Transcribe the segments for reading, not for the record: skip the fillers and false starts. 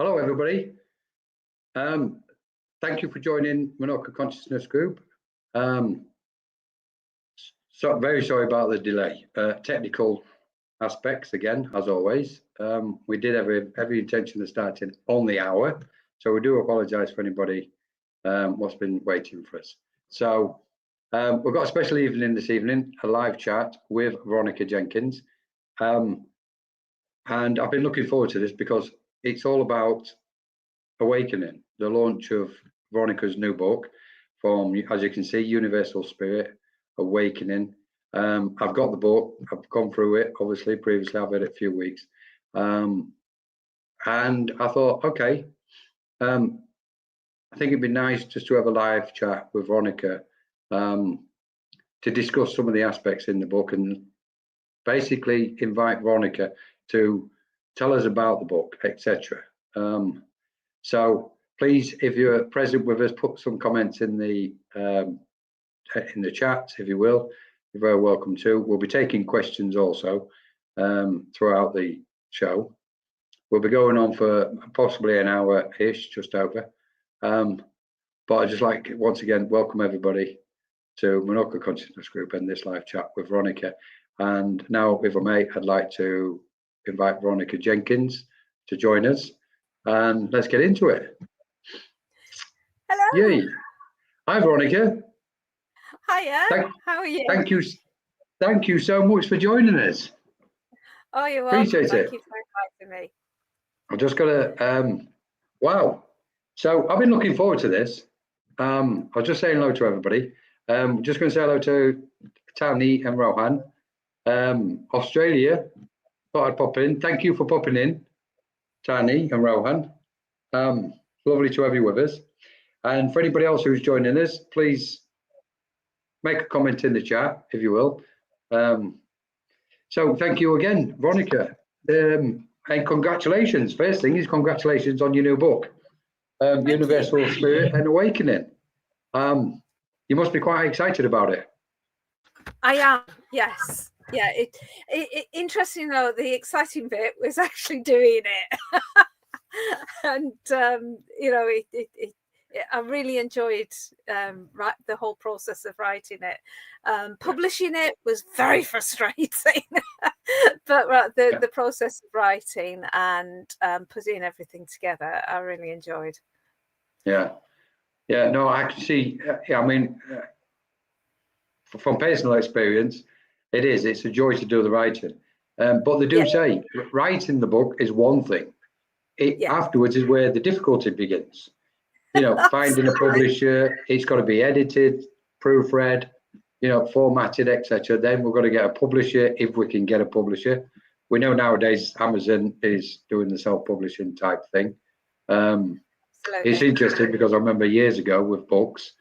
Hello, everybody. Thank you for joining Menorca Consciousness Group. So very sorry about the delay. Technical aspects again, as always. We did every intention of starting on the hour, so we do apologise for anybody what's been waiting for us. So we've got a special evening this evening, a live chat with Veronica Jenkins, and I've been looking forward to this because it's all about awakening, the launch of Veronica's new book from, as you can see, Universal Spirit, Awakening. I've got the book, I've gone through it, obviously, previously I've had it a few weeks. And I thought, okay, I think it'd be nice just to have a live chat with Veronica to discuss some of the aspects in the book and basically invite Veronica to tell us about the book, etc. So please, if you're present with us, put some comments in the chat, if you will. You're very welcome to. We'll be taking questions also throughout the show. We'll be going on for possibly an hour-ish, just over. But I'd just like, once again, welcome everybody to Menorca Consciousness Group and this live chat with Veronica. And now, if I may, I'd like to invite Veronica Jenkins to join us. And let's get into it. Hello. Yay. Hi, Veronica. Hiya. How are you? Thank you so much for joining us. Oh, you're welcome. Appreciate it. Thank you for inviting me. I'm just gonna wow. So I've been looking forward to this. I was just saying hello to everybody. Just going to say hello to Tani and Rohan. Australia, thought I'd pop in. Thank you for popping in, Tani and Rohan. Lovely to have you with us. And for anybody else who's joining us, please make a comment in the chat, if you will. So thank you again, Veronica. And congratulations. First thing is congratulations on your new book, Universal Spirit and Awakening. You must be quite excited about it. I am, yes. Yeah, interesting though, the exciting bit was actually doing it. And you know, I really enjoyed the whole process of writing it. Publishing it was very frustrating, but the process of writing and putting everything together, I really enjoyed. Yeah, no, I can see. I mean, from personal experience, it's a joy to do the writing. But they do say writing the book is one thing. Afterwards is where the difficulty begins. You know, finding a publisher, it's got to be edited, proofread, you know, formatted, etc. Then we're going to get a publisher if we can get a publisher. We know nowadays Amazon is doing the self-publishing type thing. It's interesting because I remember years ago with books,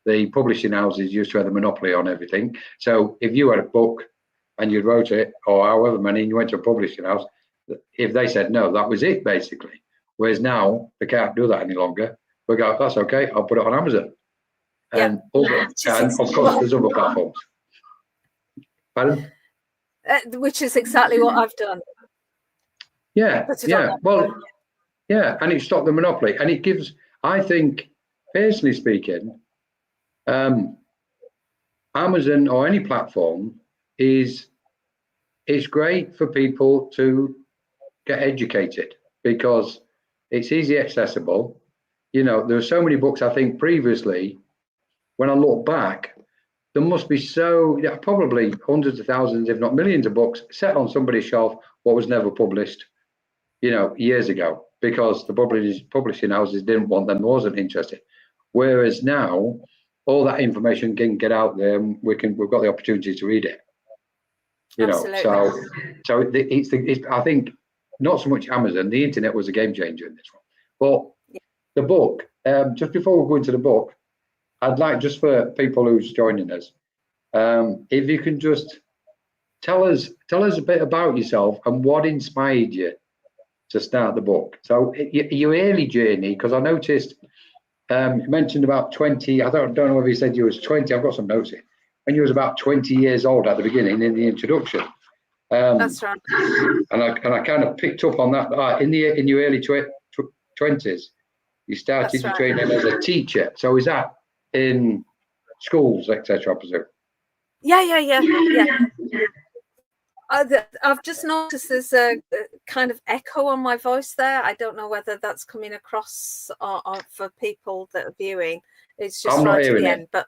the publishing houses used to have the monopoly on everything. So if you had a book and you wrote it, or however many, and you went to a publishing house, if they said no, that was it basically. Whereas now they can't do that any longer. We go, that's okay, I'll put it on Amazon. And, and of course, there's other platforms. Pardon? Which is exactly what I've done. Yeah, well, yeah, and it stopped the monopoly. And it gives, I think, personally speaking, Amazon or any platform is great for people to get educated because it's easy accessible. You know, there are so many books, I think previously, when I look back, there must be probably hundreds of thousands, if not millions of books set on somebody's shelf, what was never published, you know, years ago, because the publishing houses didn't want them, wasn't interested. Whereas now, all that information can get out there and we've got the opportunity to read it. You Absolutely. know, so it's I think not so much Amazon, the internet was a game changer in this one. But the book, just before we go into the book, I'd like, just for people who's joining us, if you can just tell us a bit about yourself and what inspired you to start the book. So your early journey, because I noticed you mentioned about 20, I don't know if you said you was 20, I've got some notes here, when you was about 20 years old at the beginning in the introduction. That's right. And I kind of picked up on that in your early 20s, you started That's your right. training as a teacher. So is that in schools, etc., I presume? Yeah. I've just noticed there's a kind of echo on my voice there. I don't know whether that's coming across or for people that are viewing. It's just I'm not right at hearing the it. end. But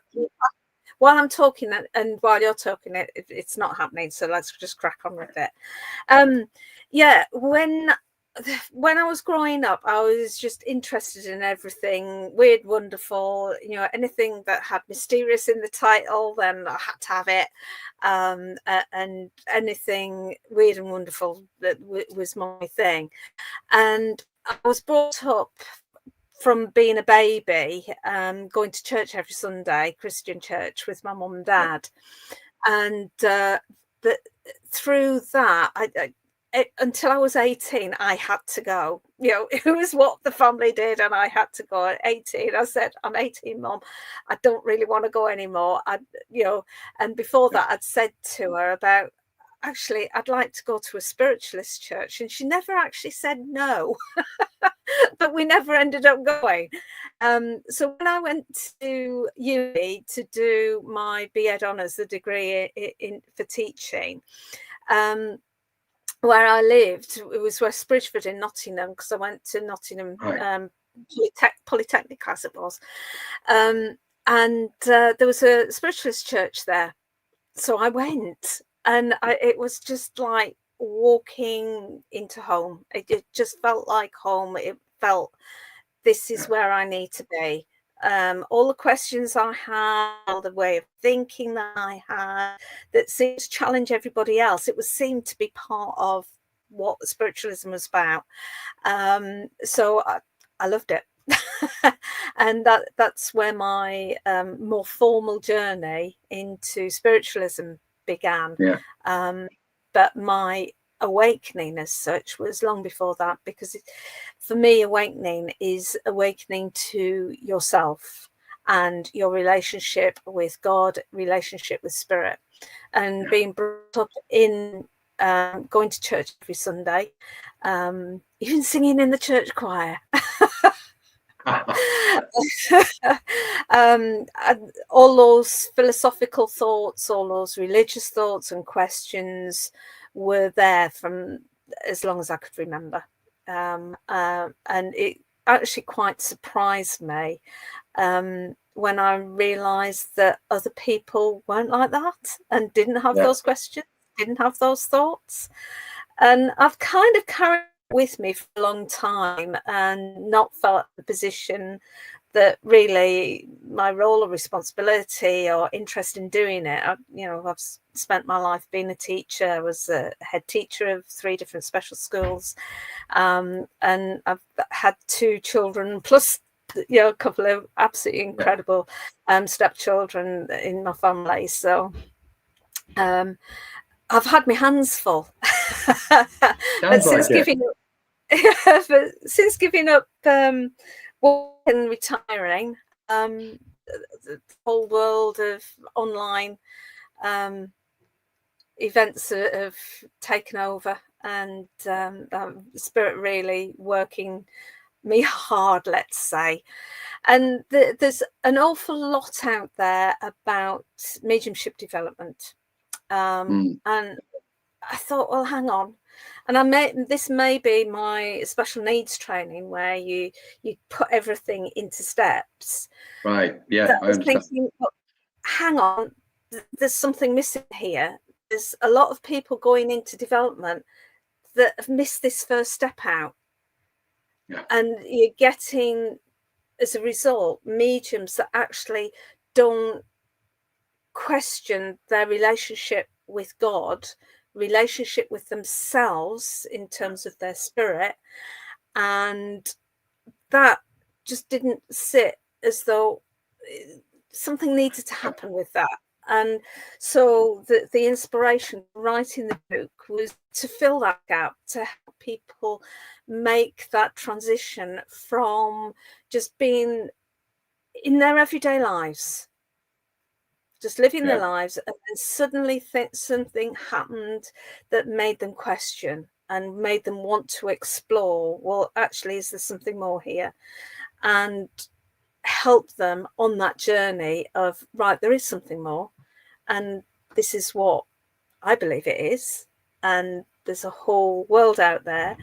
while I'm talking and while you're talking, it's not happening. So let's just crack on with it. Yeah, when I was growing up, I was just interested in everything weird, wonderful, anything that had mysterious in the title, then I had to have it. And anything weird and wonderful that was my thing. And I was brought up from being a baby, going to church every Sunday, Christian church, with my mum and dad. And through that, until I was 18, I had to go. It was what the family did, and I had to go. At 18, I said, "I'm 18, Mum. I don't really want to go anymore." And before that, I'd said to her about, actually, I'd like to go to a spiritualist church, and she never actually said no. But we never ended up going. So when I went to uni to do my B.Ed Honours, the degree for teaching, where I lived, it was West Bridgeford in Nottingham, because I went to Nottingham Polytechnic, as it was. And there was a spiritualist church there. So I went, and it was just like walking into home. It just felt like home. It felt, this is where I need to be. All the questions I had, all the way of thinking that I had, that seemed to challenge everybody else, it seemed to be part of what spiritualism was about. So I loved it. And that's where my more formal journey into spiritualism began. But my awakening as such was long before that, because for me, awakening is awakening to yourself and your relationship with God, relationship with spirit, and being brought up in going to church every Sunday, even singing in the church choir. All those philosophical thoughts, all those religious thoughts and questions were there from as long as I could remember. And it actually quite surprised me when I realised that other people weren't like that and didn't have those questions, didn't have those thoughts. And I've kind of carried with me for a long time and not felt the position that really my role or responsibility or interest in doing it. I've spent my life being a teacher. I was a head teacher of 3 different special schools, and I've had 2 children plus a couple of absolutely incredible stepchildren in my family. So I've had my hands full. But since giving up work and retiring, the whole world of online events have taken over, and spirit really working me hard, let's say. And there's an awful lot out there about mediumship development. And I thought, well, hang on. And this may be my special needs training, where you put everything into steps. Right. Yeah, I understand. Thinking, well, hang on, there's something missing here. There's a lot of people going into development that have missed this first step out. And you're getting, as a result, mediums that actually don't question their relationship with God, relationship with themselves in terms of their spirit, and that just didn't sit, as though something needed to happen with that. And so the inspiration writing the book was to fill that gap, to help people make that transition from just being in their everyday lives, just living their lives, and then suddenly something happened that made them question, and made them want to explore, well, actually, is there something more here? And help them on that journey of, right, there is something more, and this is what I believe it is, and there's a whole world out there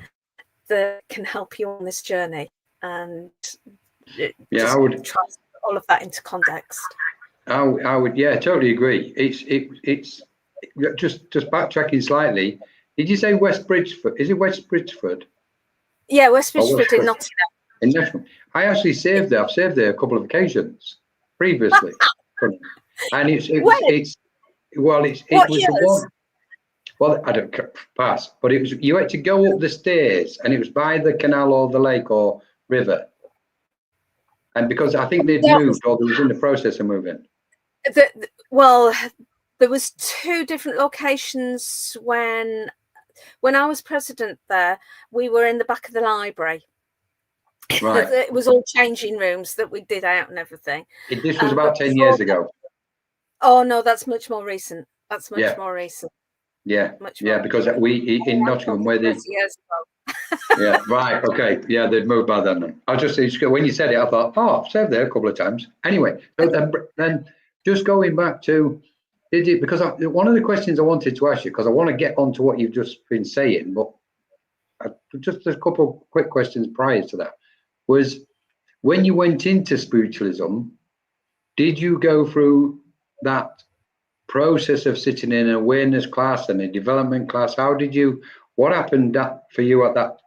that can help you on this journey. And I would try to put all of that into context. I would, yeah, totally agree. It's just backtracking slightly. Did you say West Bridgeford? Is it West Bridgeford? Yeah, West Bridgeford in Nottingham. In Nottingham. I actually saved there. I've saved there a couple of occasions previously, and it was the one. Well, I don't pass, but it was, you had to go up the stairs, and it was by the canal or the lake or river. And because I think they'd moved, or they was in the process of moving. Well, there was 2 different locations when I was president there. We were in the back of the library. Right. It was all changing rooms that we did out and everything. This was about 10 years ago. Oh no, that's much more recent. That's much more recent. Yeah, because we in Nottingham where they. Years ago. Yeah, right, okay, yeah, they'd moved by then. I was just, when you said it, I thought, oh, I've served there a couple of times. Anyway, so then just going back to, because one of the questions I wanted to ask you, because I want to get on to what you've just been saying, but just a couple of quick questions prior to that, was when you went into spiritualism, did you go through that process of sitting in an awareness class and a development class? What happened for you at that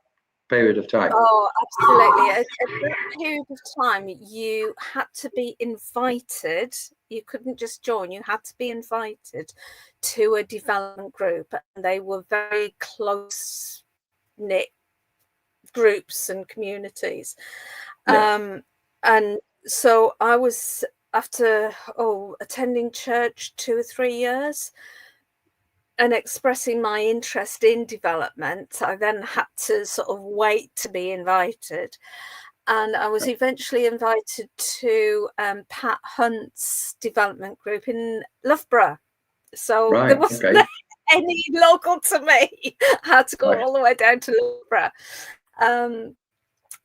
period of time? Oh, absolutely. At that period of time, you had to be invited. You couldn't just join. You had to be invited to a development group, and they were very close-knit groups and communities. And so I was, after attending church 2 or 3 years and expressing my interest in development, I then had to sort of wait to be invited. And I was eventually invited to Pat Hunt's development group in Loughborough. So there wasn't any local to me. I had to go all the way down to Loughborough.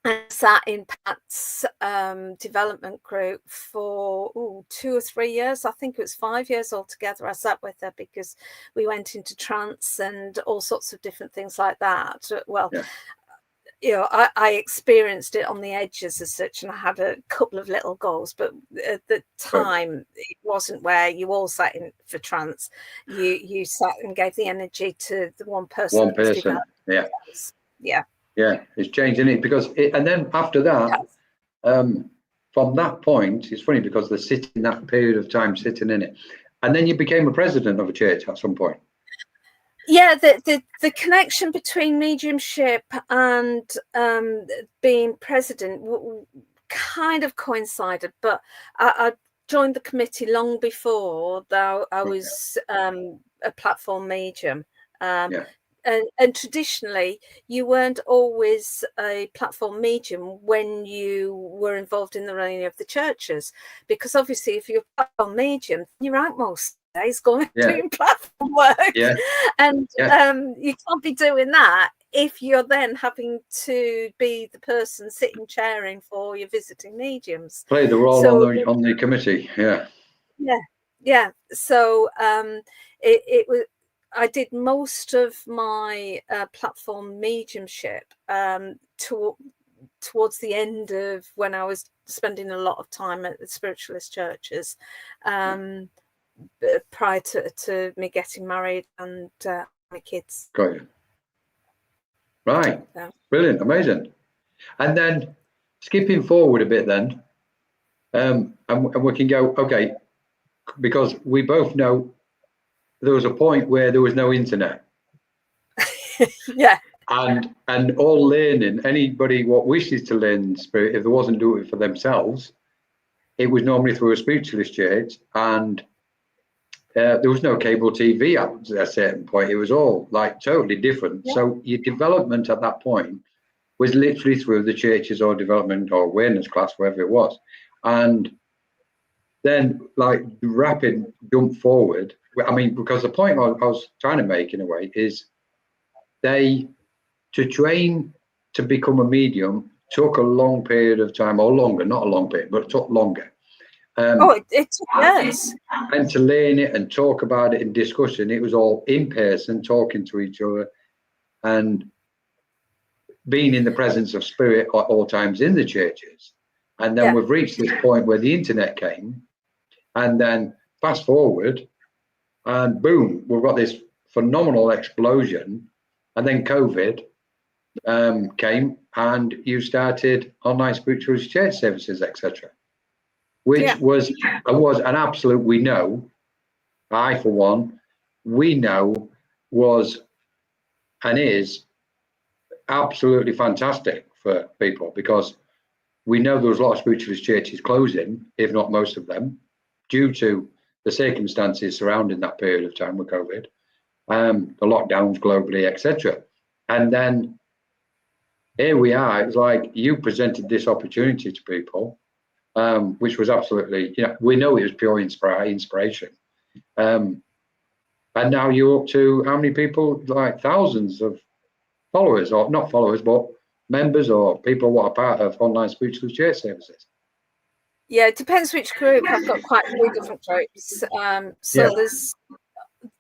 I sat in Pat's development group for 2 or 3 years. I think it was 5 years altogether. I sat with her because we went into trance and all sorts of different things like that. Well, I experienced it on the edges as such, and I had a couple of little goals, but at the time it wasn't where you all sat in for trance. You sat and gave the energy to the one person. One person, Yeah, it's changed, isn't it? Because and then after that, from that point, it's funny because they're sitting that period of time sitting in it, and then you became a president of a church at some point. Yeah, the connection between mediumship and being president kind of coincided, but I joined the committee long before though I was a platform medium. And traditionally, you weren't always a platform medium when you were involved in the running of the churches, because obviously, if you're a platform medium, you're out most days going doing platform work, and you can't be doing that if you're then having to be the person sitting chairing for your visiting mediums. Play the role on the committee, So it was. I did most of my platform mediumship towards the end of when I was spending a lot of time at the spiritualist churches, prior to me getting married and my kids. Got you. Right. Brilliant. Amazing. And then skipping forward a bit then, and we can go, because we both know there was a point where there was no internet. And all learning, anybody what wishes to learn spirit, if they wasn't doing it for themselves, it was normally through a spiritualist church, and there was no cable TV at a certain point. It was all like totally different. So your development at that point was literally through the churches or development or awareness class, wherever it was. And then like rapid jump forward, I mean, because the point I was trying to make in a way is they to train to become a medium took a long period of time, or longer, not a long period, but it took longer. It took years. And to learn it and talk about it and discussion, it was all in person, talking to each other and being in the presence of spirit at all times in the churches. And then we've reached this point where the internet came, and then fast forward and boom, we've got this phenomenal explosion. And then COVID came, and you started online spiritualist church services, etc., which was an absolute, we know, I for one, we know was and is absolutely fantastic for people, because we know there was a lot of spiritualist churches closing, if not most of them, due to the circumstances surrounding that period of time with COVID, the lockdowns globally, etc. And then here we are. It's like you presented this opportunity to people, which was absolutely, we know it was pure inspiration. And now you're up to how many people? Like thousands of followers, or not followers, but members or people what are part of online spiritualist church services. Yeah, it depends which group. I've got quite a few different groups. There's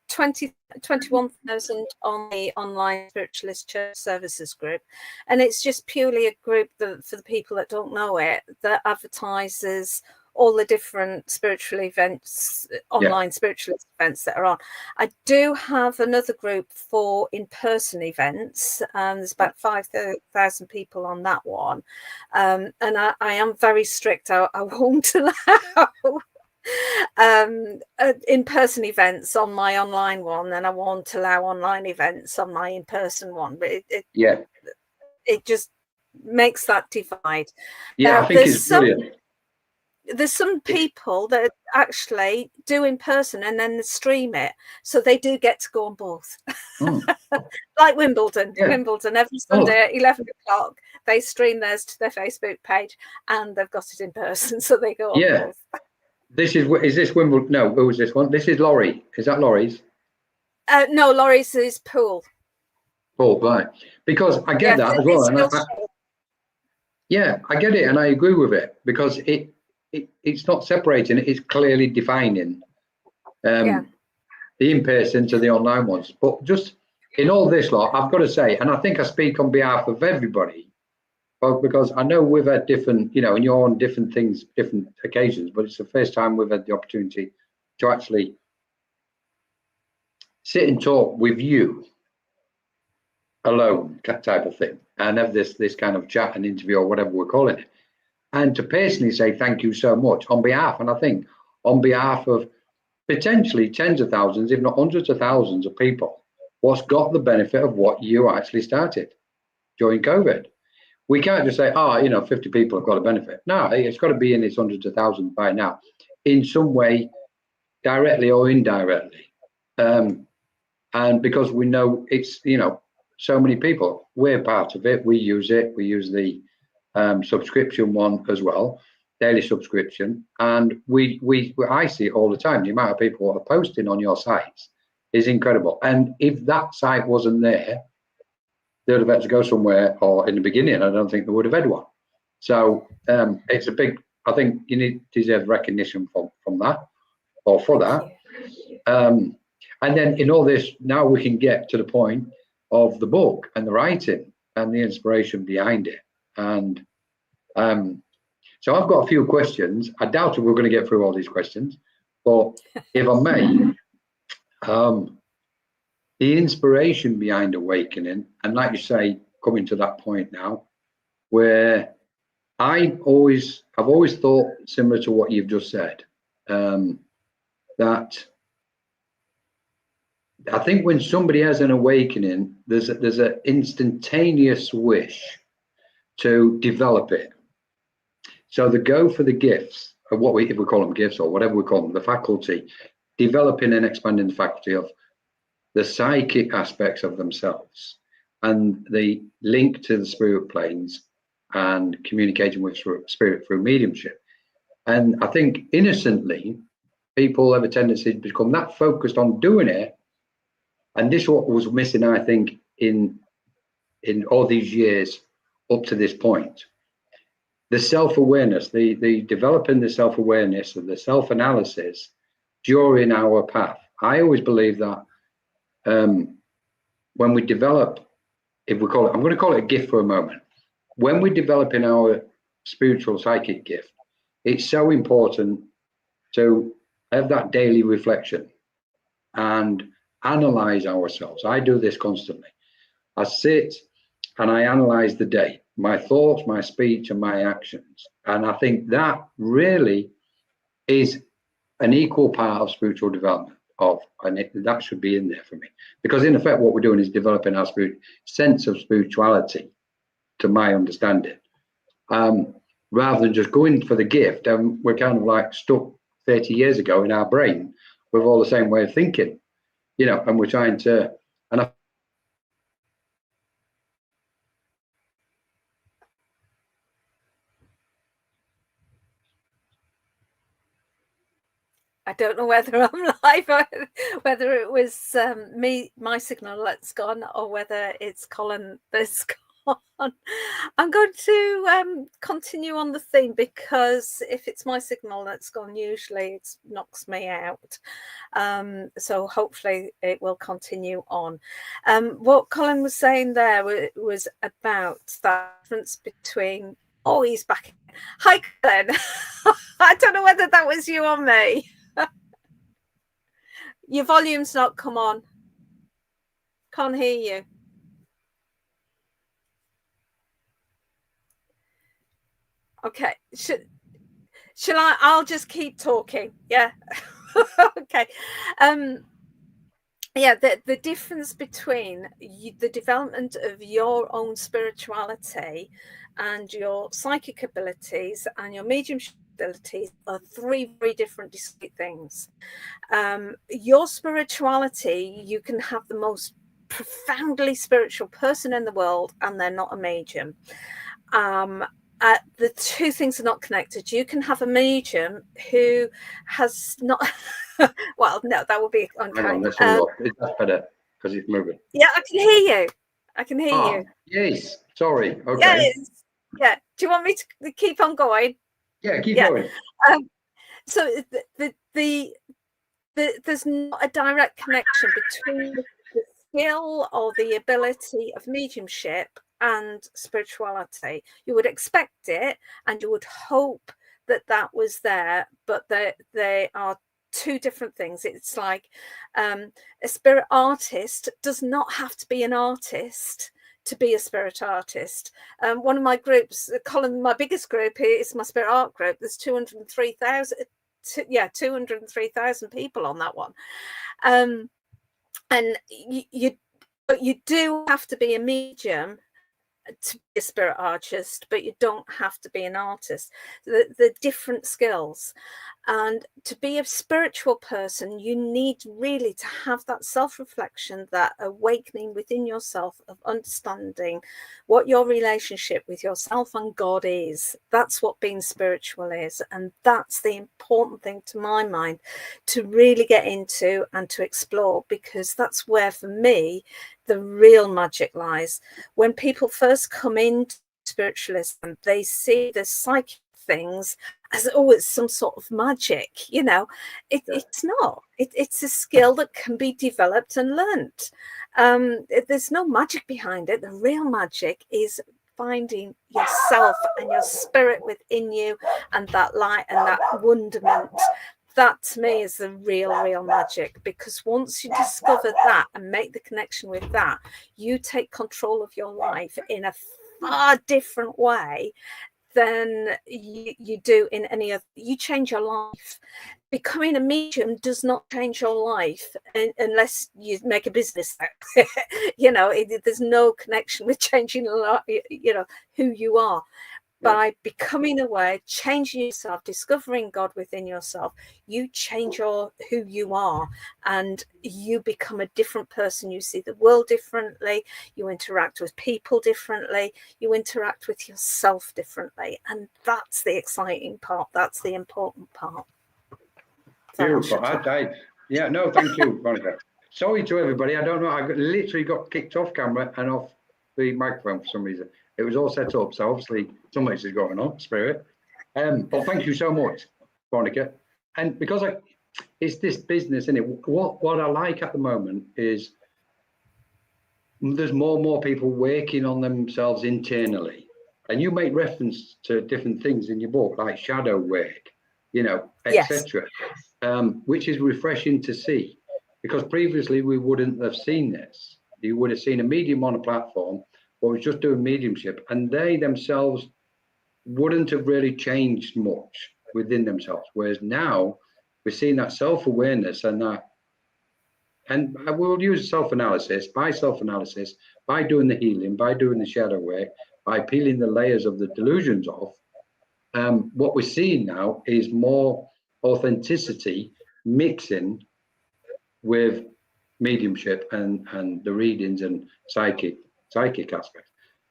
21,000 on the online spiritualist church services group, and it's just purely a group that, for the people that don't know it, that advertises all the different spiritual events, online spiritualist events that are on. I do have another group for in-person events. There's about 5,000 people on that one, and I am very strict. I won't allow in-person events on my online one, and I won't allow online events on my in-person one. But it just makes that divide. I think it's brilliant. There's some people that actually do in person and then stream it, so they do get to go on both. Like Wimbledon. Wimbledon every Sunday at 11 o'clock they stream theirs to their Facebook page, and they've got it in person, so they go on both. Is this Wimbledon? No, who was this one? This is Laurie. Is that Laurie's? No, Laurie's is Pool. Pool, right? Because I get that as well. And I get it, and I agree with it, because it's not separating, it's clearly defining the in-person to the online ones. But just in all this lot, I've got to say, and I think I speak on behalf of everybody, because I know we've had different, and you're on different things, different occasions, but it's the first time we've had the opportunity to actually sit and talk with you alone, type of thing, and have this kind of chat and interview, or whatever we're calling it. And to personally say thank you so much on behalf, and I think on behalf of potentially tens of thousands, if not hundreds of thousands of people, what's got the benefit of what you actually started during COVID. We can't just say, 50 people have got a benefit. No, it's got to be in its hundreds of thousands by now, in some way, directly or indirectly. And because we know it's, so many people, we're part of it, we use it, we use the subscription one as well, daily subscription, and I see it all the time. The amount of people that are posting on your sites is incredible. And if that site wasn't there, they'd have had to go somewhere, or in the beginning I don't think they would have had one. So it's a big, I think you deserve recognition from that, or for that. And then in all this, now we can get to the point of the book and the writing and the inspiration behind it. And so I've got a few questions. I doubt we're going to get through all these questions, but if I may, the inspiration behind awakening, and like you say, coming to that point now, where I've always thought similar to what you've just said, that I think when somebody has an awakening, there's an instantaneous wish to develop it. So they go for the gifts, or if we call them gifts or whatever we call them, the faculty, developing and expanding the faculty of the psychic aspects of themselves, and the link to the spirit planes, and communicating with spirit through mediumship. And I think innocently, people have a tendency to become that focused on doing it. And this is what was missing, I think, in in all these years up to this point. The self-awareness, the developing the self-awareness and the self-analysis during our path. I always believe that when we develop, if we call it, I'm going to call it a gift for a moment. When we're developing our spiritual psychic gift, it's so important to have that daily reflection and analyze ourselves. I do this constantly. I sit and I analyze the day, my thoughts, my speech, and my actions. And I think that really is an equal part of spiritual development. And that should be in there for me, because in effect, what we're doing is developing our sense of spirituality, to my understanding, rather than just going for the gift. And we're kind of like stuck 30 years ago in our brain with all the same way of thinking, you know, and we're trying to, and I don't know whether I'm live or whether it was my signal that's gone, or whether it's Colin that's gone. I'm going to continue on the theme, because if it's my signal that's gone, usually it knocks me out. So hopefully it will continue on. What Colin was saying there was about the difference between, oh, he's back. Hi, Colin. I don't know whether that was you or me. Your volume's not come on. Can't hear you. Okay. Shall I? I'll just keep talking. Yeah. Okay. Yeah, the difference between the development of your own spirituality and your psychic abilities and your mediumship abilities are three very different, distinct things. Your spirituality, you can have the most profoundly spiritual person in the world and they're not a medium. The two things are not connected. You can have a medium who has not well, no, that would be unkind. Hang on, that's better because it's moving. Yeah, I can hear you. I can hear you. Yes, sorry. Okay. Yes. Yeah. Do you want me to keep on going? Yeah, keep going. So there's not a direct connection between the skill or the ability of mediumship and spirituality. You would expect it and you would hope that that was there, but they are two different things. It's like a spirit artist does not have to be an artist to be a spirit artist. One of my groups, Colin, my biggest group is my spirit art group. There's 203,000 people on that one. And you do have to be a medium to be a spirit artist, but you don't have to be an artist. The different skills. And to be a spiritual person, you need really to have that self-reflection, that awakening within yourself of understanding what your relationship with yourself and God is. That's what being spiritual is. And that's the important thing, to my mind, to really get into and to explore, because that's where, for me, the real magic lies. When people first come into spiritualism, they see the psychic things as, oh, it's some sort of magic, you know. It's not. It's a skill that can be developed and learnt. There's no magic behind it. The real magic is finding yourself and your spirit within you, and that light and that wonderment. That, to me, is the real magic, because once you discover that and make the connection with that, you take control of your life in a far different way than you do in any other. You change your life. Becoming a medium does not change your life unless you make a business. You know, there's no connection with changing a lot, you know, who you are. By becoming aware, changing yourself, discovering God within yourself, you change who you are, and you become a different person. You see the world differently, you interact with people differently, you interact with yourself differently. And that's the exciting part. That's the important part. Beautiful. Yeah, no, thank you, Veronica. Sorry to everybody. I don't know. I literally got kicked off camera and off the microphone for some reason. It was all set up, so obviously something is going on, spirit. But thank you so much, Veronica. And because it's this business, isn't it? What I like at the moment is there's more and more people working on themselves internally. And you make reference to different things in your book, like shadow work, you know, etc., which is refreshing to see, because previously we wouldn't have seen this. You would have seen a medium on a platform or was just doing mediumship, and they themselves wouldn't have really changed much within themselves. Whereas now we're seeing that self-awareness and that, and we'll use self-analysis, by doing the healing, by doing the shadow work, by peeling the layers of the delusions off. What we're seeing now is more authenticity mixing with mediumship and the readings and psychic aspects.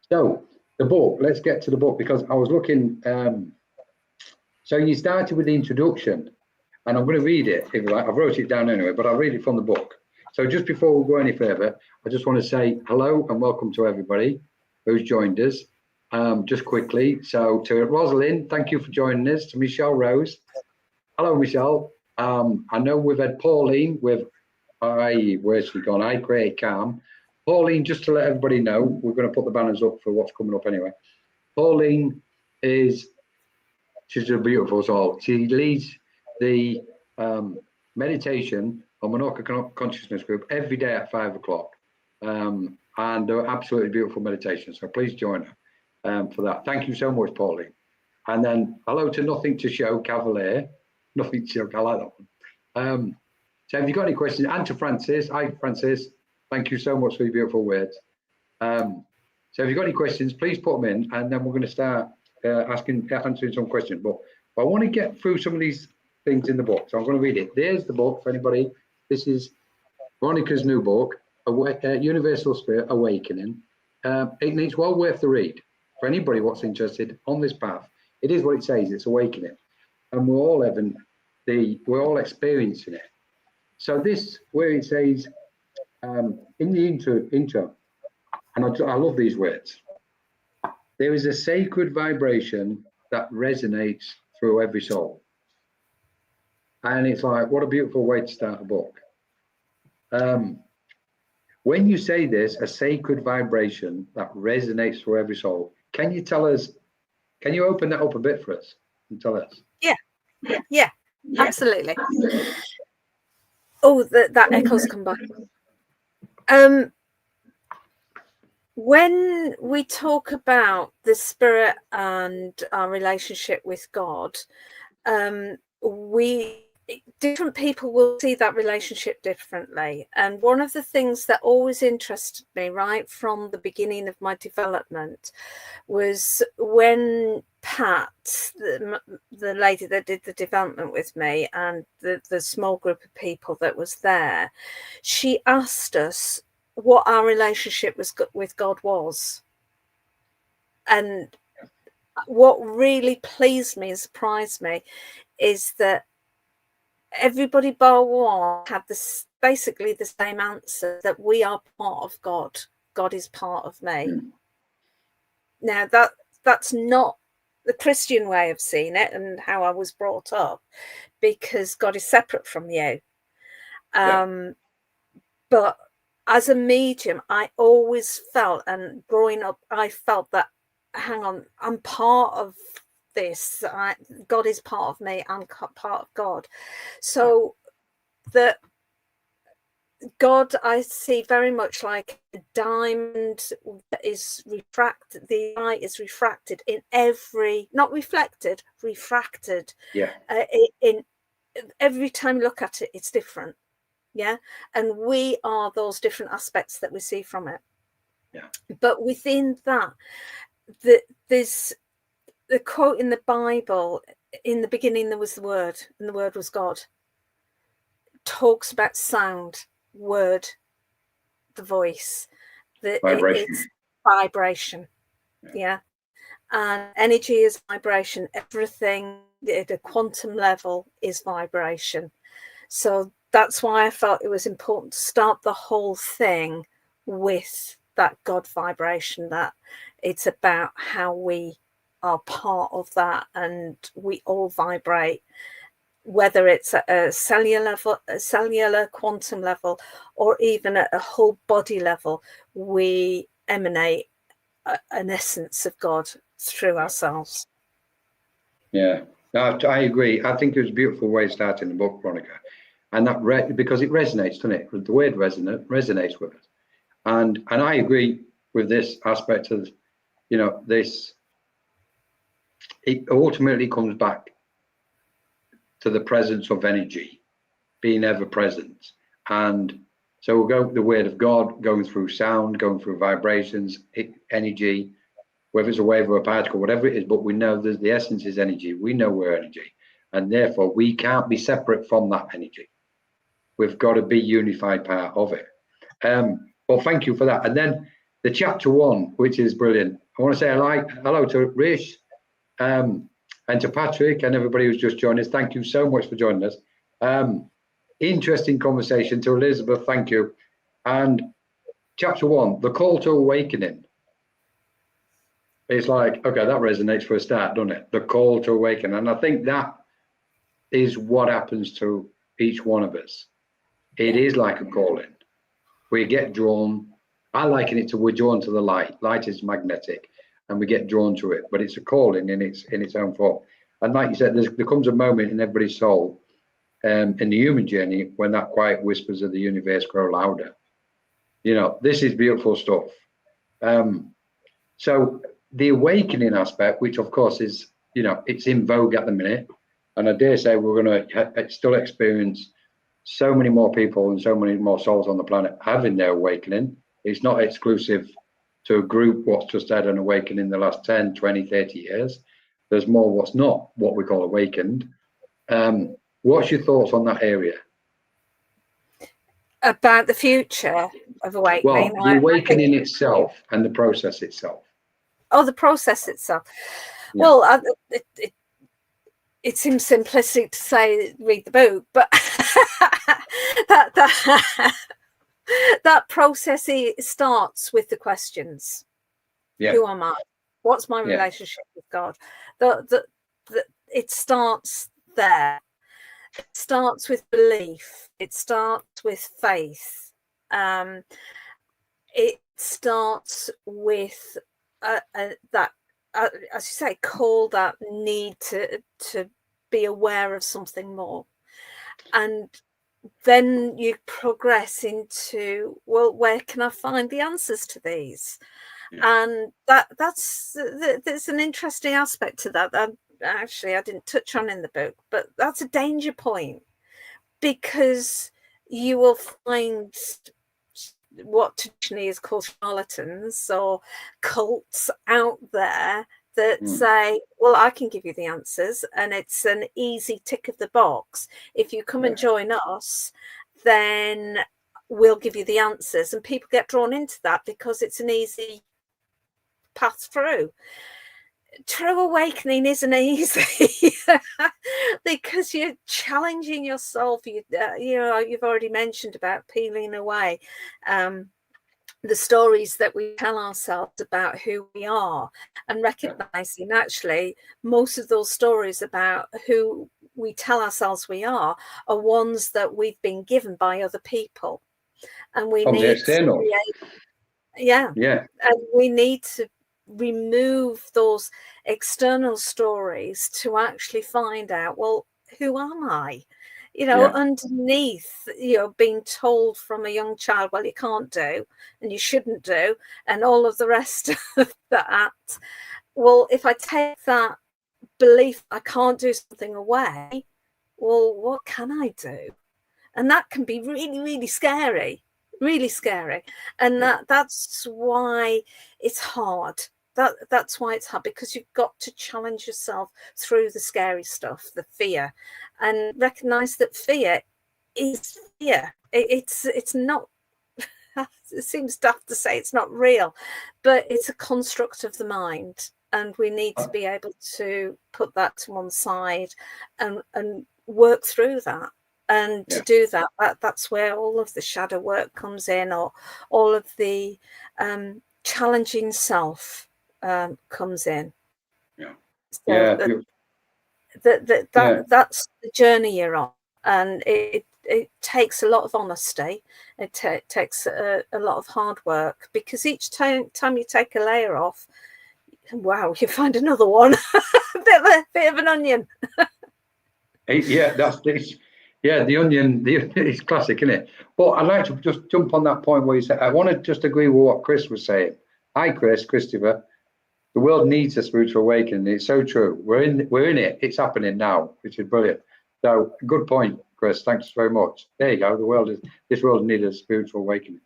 So the book, let's get to the book, because I was looking, so you started with the introduction, and I'm going to read it if you like. I wrote it down anyway, but I'll read it from the book. So just before we go any further, I just want to say hello and welcome to everybody who's joined us. Just quickly, so to Rosalind, thank you for joining us. To Michelle Rose, hello Michelle. I know we've had Pauline with where's she gone? I Create Calm. Pauline, just to let everybody know, we're going to put the banners up for what's coming up anyway. Pauline she's a beautiful soul. She leads the meditation on Menorca Consciousness Group every day at 5 o'clock. And they're absolutely beautiful meditations. So please join her for that. Thank you so much, Pauline. And then hello to Nothing to Show Cavalier. Nothing to Show, I like that one. So have you got any questions? And to Francis. Hi, Francis. Thank you so much for your beautiful words. So if you've got any questions, please put them in, and then we're going to start answering some questions. But I want to get through some of these things in the book, so I'm going to read it. There's the book for anybody. This is Veronica's new book, Universal Spirit Awakening. It's well worth the read for anybody what's interested on this path. It is what it says, it's awakening, and we're all experiencing it. So this, where it says in the intro, and I love these words, there is a sacred vibration that resonates through every soul. And it's like, what a beautiful way to start a book. When you say this, a sacred vibration that resonates through every soul, can you tell us, can you open that up a bit for us and tell us? Yeah, absolutely. Oh, that echo's come back. When we talk about the spirit and our relationship with God, different people will see that relationship differently. And one of the things that always interested me right from the beginning of my development was when Pat, the lady that did the development with me, and the small group of people that was there, she asked us what our relationship with God was. And what really pleased me and surprised me is that everybody bar one had basically the same answer, that we are part of God. God is part of me. Now that's not the Christian way of seeing it and how I was brought up, because God is separate from you. But as a medium, I always felt, and growing up, I felt that, hang on, I'm part of this. God is part of me. I'm part of God. So that God, I see very much like a diamond that is refracted. The light is refracted in not reflected, refracted. Yeah. In every time you look at it, it's different. Yeah. And we are those different aspects that we see from it. Yeah. But within that, there's the quote in the Bible, in the beginning there was the Word, and the Word was God. Talks about sound, word, the voice, Vibration. it's vibration. Yeah. And energy is vibration. Everything at a quantum level is vibration. So that's why I felt it was important to start the whole thing with that God vibration, that it's about how we are part of that, and we all vibrate, whether it's at a cellular level, a cellular quantum level, or even at a whole body level. We emanate an essence of God through ourselves. Yeah, I agree. I think it was a beautiful way of starting the book, Veronica, and that because it resonates, doesn't it? The word resonates with us, and I agree with this aspect of, you know, this. It ultimately comes back to the presence of energy, being ever present, and so we'll go the word of God, going through sound, going through vibrations, energy, whether it's a wave or a particle, whatever it is, but we know that the essence is energy. We know we're energy, and therefore we can't be separate from that energy. We've got to be unified part of it. Well, thank you for that. And then the chapter 1, which is brilliant. I want to say hello to Rish, and to Patrick and everybody who's just joined us. Thank you so much for joining us. Interesting conversation. To Elizabeth, thank you. And chapter 1, the call to awakening. It's like, okay, that resonates for a start, doesn't it? The call to awaken. And I think that is what happens to each one of us. It is like a calling. We get drawn. I liken it to we're drawn to the light. Light is magnetic, and we get drawn to it. But it's a calling in its own form. And like you said, there comes a moment in everybody's soul, in the human journey, when that quiet whispers of the universe grow louder. You know, this is beautiful stuff. So the awakening aspect, which of course is, you know, it's in vogue at the minute, and I dare say we're going to still experience so many more people and so many more souls on the planet having their awakening. It's not exclusive to a group what's just had an awakening in the last 10, 20, 30 years. There's more what's not what we call awakened. What's your thoughts on that area? About the future of awakening? Well, the awakening itself and the process itself. Oh, the process itself. Yeah. Well, it seems simplistic to say read the book, but that process starts with the questions. Yeah. Who am I? What's my relationship with God? It starts there. It starts with belief. It starts with faith. It starts with that, as you say, call, that need to be aware of something more. And then you progress into, well, where can I find the answers to these? Yeah. And there's an interesting aspect to that actually I didn't touch on in the book, but that's a danger point, because you will find what traditionally is called charlatans or cults out there that say, well, I can give you the answers, and it's an easy tick of the box. If you come and join us, then we'll give you the answers. And people get drawn into that because it's an easy path through. True awakening isn't easy because you're challenging yourself. You know, you've already mentioned about peeling away the stories that we tell ourselves about who we are, and recognizing actually most of those stories about who we tell ourselves we are ones that we've been given by other people, and we need to and we need to remove those external stories to actually find out, well, who am I? You know, underneath, you know, being told from a young child, well, you can't do and you shouldn't do, and all of the rest of that. Well, if I take that belief I can't do something away, well, what can I do? And that can be really, really scary, and that's why it's hard. That's why it's hard, because you've got to challenge yourself through the scary stuff, the fear, and recognize that fear is fear. It's not, it seems daft to say it's not real, but it's a construct of the mind, and we need to be able to put that to one side and work through that. And to do that, that's where all of the shadow work comes in, or all of the challenging self comes in. Yeah. So that's the journey you're on, and it takes a lot of honesty. It takes a lot of hard work, because each time you take a layer off, wow, you find another one. bit of an onion. Yeah, the onion. It's classic, isn't it? But I'd like to just jump on that point where you said, I want to just agree with what Chris was saying. Hi, Christopher. The world needs a spiritual awakening. It's so true. We're in it. It's happening now, which is brilliant. So, good point, Chris. Thanks very much. There you go. This world needs a spiritual awakening.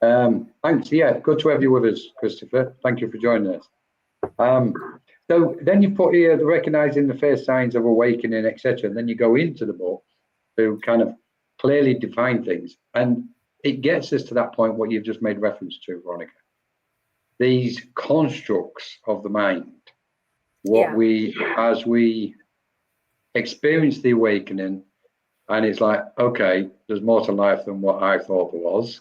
Thanks. Yeah, good to have you with us, Christopher. Thank you for joining us. So then you put here the recognizing the first signs of awakening, etc. And then you go into the book to kind of clearly define things, and it gets us to that point what you've just made reference to, Veronica. These constructs of the mind, as we experience the awakening, and it's like, okay, there's more to life than what I thought there was.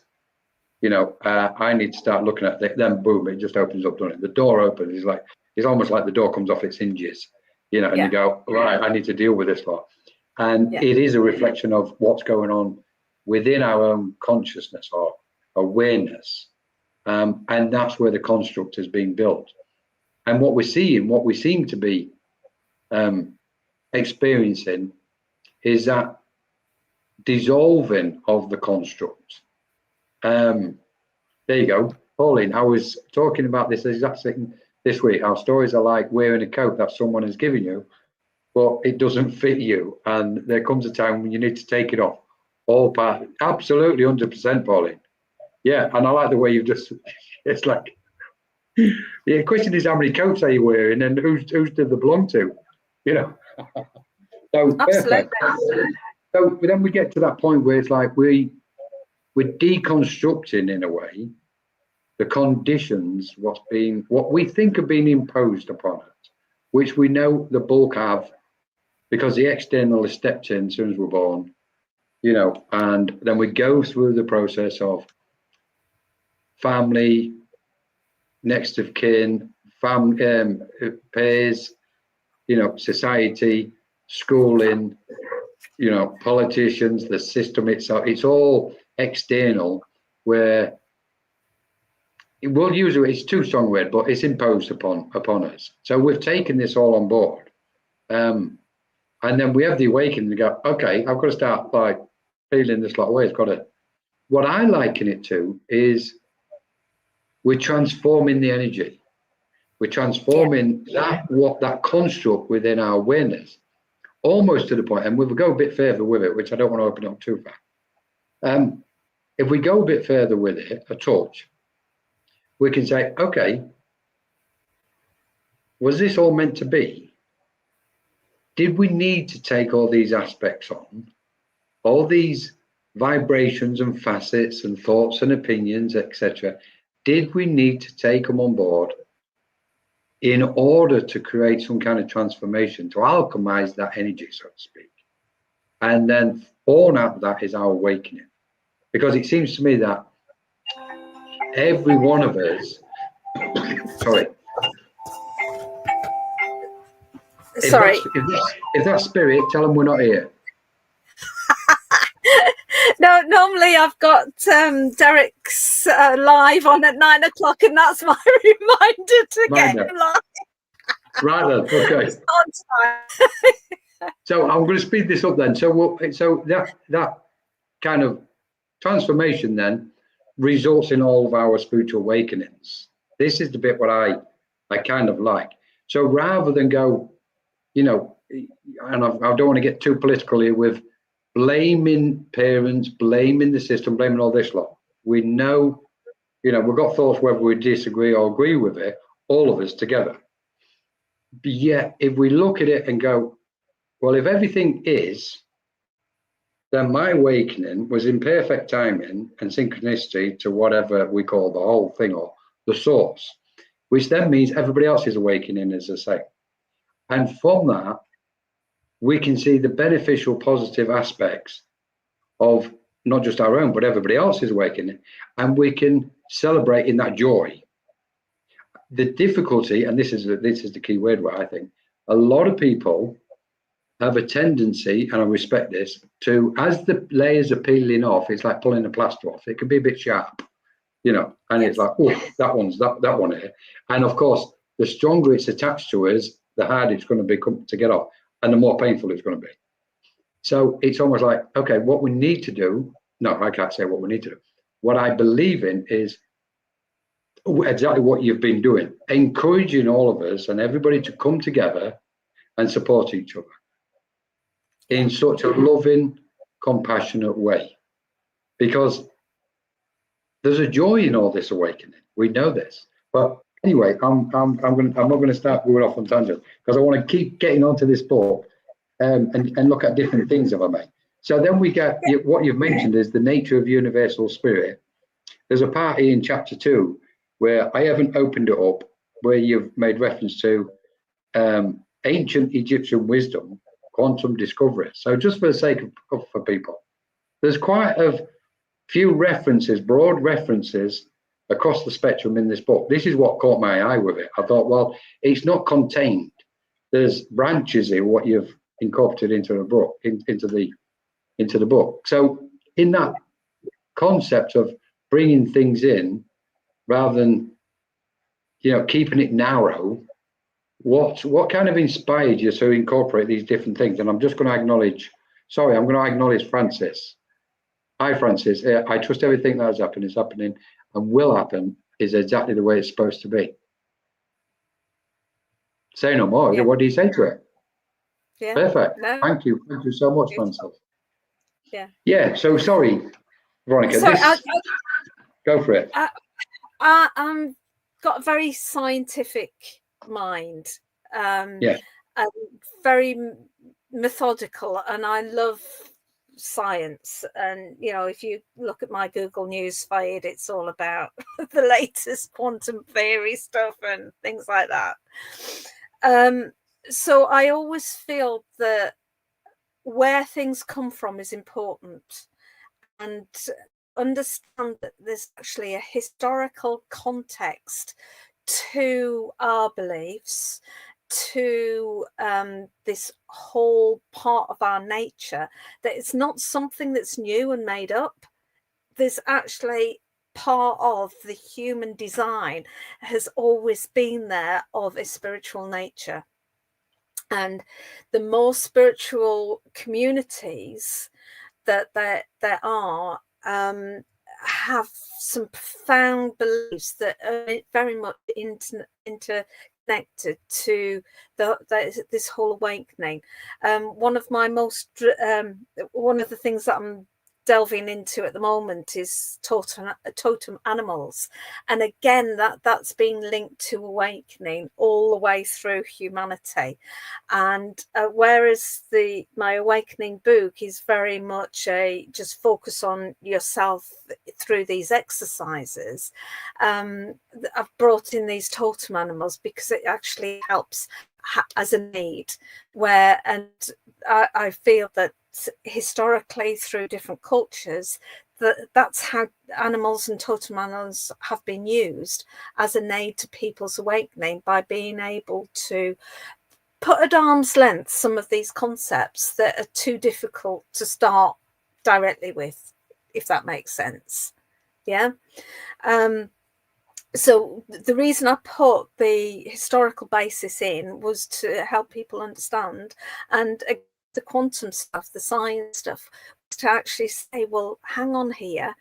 I need to start looking at it. Then boom, it just opens up, doesn't it? The door opens. It's almost like the door comes off its hinges, and you go, right, I need to deal with this lot. And it is a reflection of what's going on within our own consciousness or awareness. And that's where the construct is being built. And what we seem to be experiencing is that dissolving of the construct. There you go. Pauline, I was talking about this exact thing this week. Our stories are like wearing a coat that someone has given you, but it doesn't fit you. And there comes a time when you need to take it off. All part, absolutely 100%, Pauline. Yeah, and I like the way you've just, it's like, the question is how many coats are you wearing and who's do they belong to? So perfect. So then we get to that point where it's like we're deconstructing in a way the conditions, what we think are being imposed upon us, which we know the bulk have, because the external is stepped in as soon as we're born, and then we go through the process of family, next of kin, peers, society, schooling, politicians, the system itself. It's all external, where we'll use it. It's too strong a word, but it's imposed upon us. So we've taken this all on board, and then we have the awakening and go, okay, I've got to start like feeling this like way. It's got to. What I liken it to is we're transforming the energy. We're transforming that construct within our awareness, almost to the point, and we'll go a bit further with it, which I don't want to open up too far. If we go a bit further with it, a touch, we can say, okay, was this all meant to be? Did we need to take all these aspects on, all these vibrations and facets and thoughts and opinions, etc.? Did we need to take them on board in order to create some kind of transformation, to alchemize that energy, so to speak? And then born out of that is our awakening. Because it seems to me that every one of us, if that's spirit, tell them we're not here. No, normally I've got Derek's live on at 9 o'clock, and that's my reminder to get him live. Right then, okay. So I'm going to speed this up then. So that kind of transformation then results in all of our spiritual awakenings. This is the bit what I kind of like. So rather than go, and I don't want to get too political here with blaming parents, blaming the system, blaming all this lot. We know, we've got thoughts whether we disagree or agree with it, all of us together. But yet, if we look at it and go, well, if everything is, then my awakening was in perfect timing and synchronicity to whatever we call the whole thing or the source, which then means everybody else's awakening is the same. And from that, we can see the beneficial, positive aspects of not just our own, but everybody else's awakening. And we can celebrating that joy. The difficulty, and this is the key word where I think a lot of people have a tendency, and I respect this, to, as the layers are peeling off, it's like pulling a plaster off. It can be a bit sharp, you know, and it's like, oh, that one's that one here. And of course, the stronger it's attached to us, the harder it's going to become to get off, and the more painful it's going to be. So it's almost like, okay, what we need to do, no, I can't say what we need to do. What I believe in is exactly what you've been doing, encouraging all of us and everybody to come together and support each other in such a loving, compassionate way, because there's a joy in all this awakening. We know this, but anyway, I'm not going to start going off on tangent, because I want to keep getting onto this book and look at different things, if I may. So then we get what you've mentioned is the nature of universal spirit. There's a part in chapter 2 where I haven't opened it up, where you've made reference to ancient Egyptian wisdom, quantum discovery. So just for the sake of for people, there's quite a few references, broad references across the spectrum in this book. This is what caught my eye with it. I thought, well, it's not contained. There's branches here, what you've incorporated into the book, into the book. So in that concept of bringing things in, rather than, you know, keeping it narrow, what kind of inspired you to incorporate these different things? And I'm just going to acknowledge, sorry, I'm going to acknowledge Francis. Hi, Francis. I trust everything that has happened is happening and will happen is exactly the way it's supposed to be. Say no more. Yeah. What do you say to it? Yeah. Perfect. No. Thank you. Thank you so much, Francis. Yeah. Yeah. So sorry, Veronica. Sorry, go for it. I'm got a very scientific mind. And very methodical, and I love science. And you know, if you look at my Google News feed, it's all about the latest quantum theory stuff and things like that. So I always feel that where things come from is important, and understand that there's actually a historical context to our beliefs, to this whole part of our nature, that it's not something that's new and made up. There's actually part of the human design has always been there of a spiritual nature. And the more spiritual communities that there are, have some profound beliefs that are very much interconnected to this whole awakening. One of the things that I'm delving into at the moment is totem animals, and again that's been linked to awakening all the way through humanity. And whereas my awakening book is very much just focus on yourself through these exercises, I've brought in these totem animals because it actually helps as an aid, and I feel that historically through different cultures that's how animals and totem animals have been used as an aid to people's awakening, by being able to put at arm's length some of these concepts that are too difficult to start directly with, if that makes sense. Yeah. So the reason I put the historical basis in was to help people understand, and the quantum stuff, the science stuff, to actually say, well, hang on here,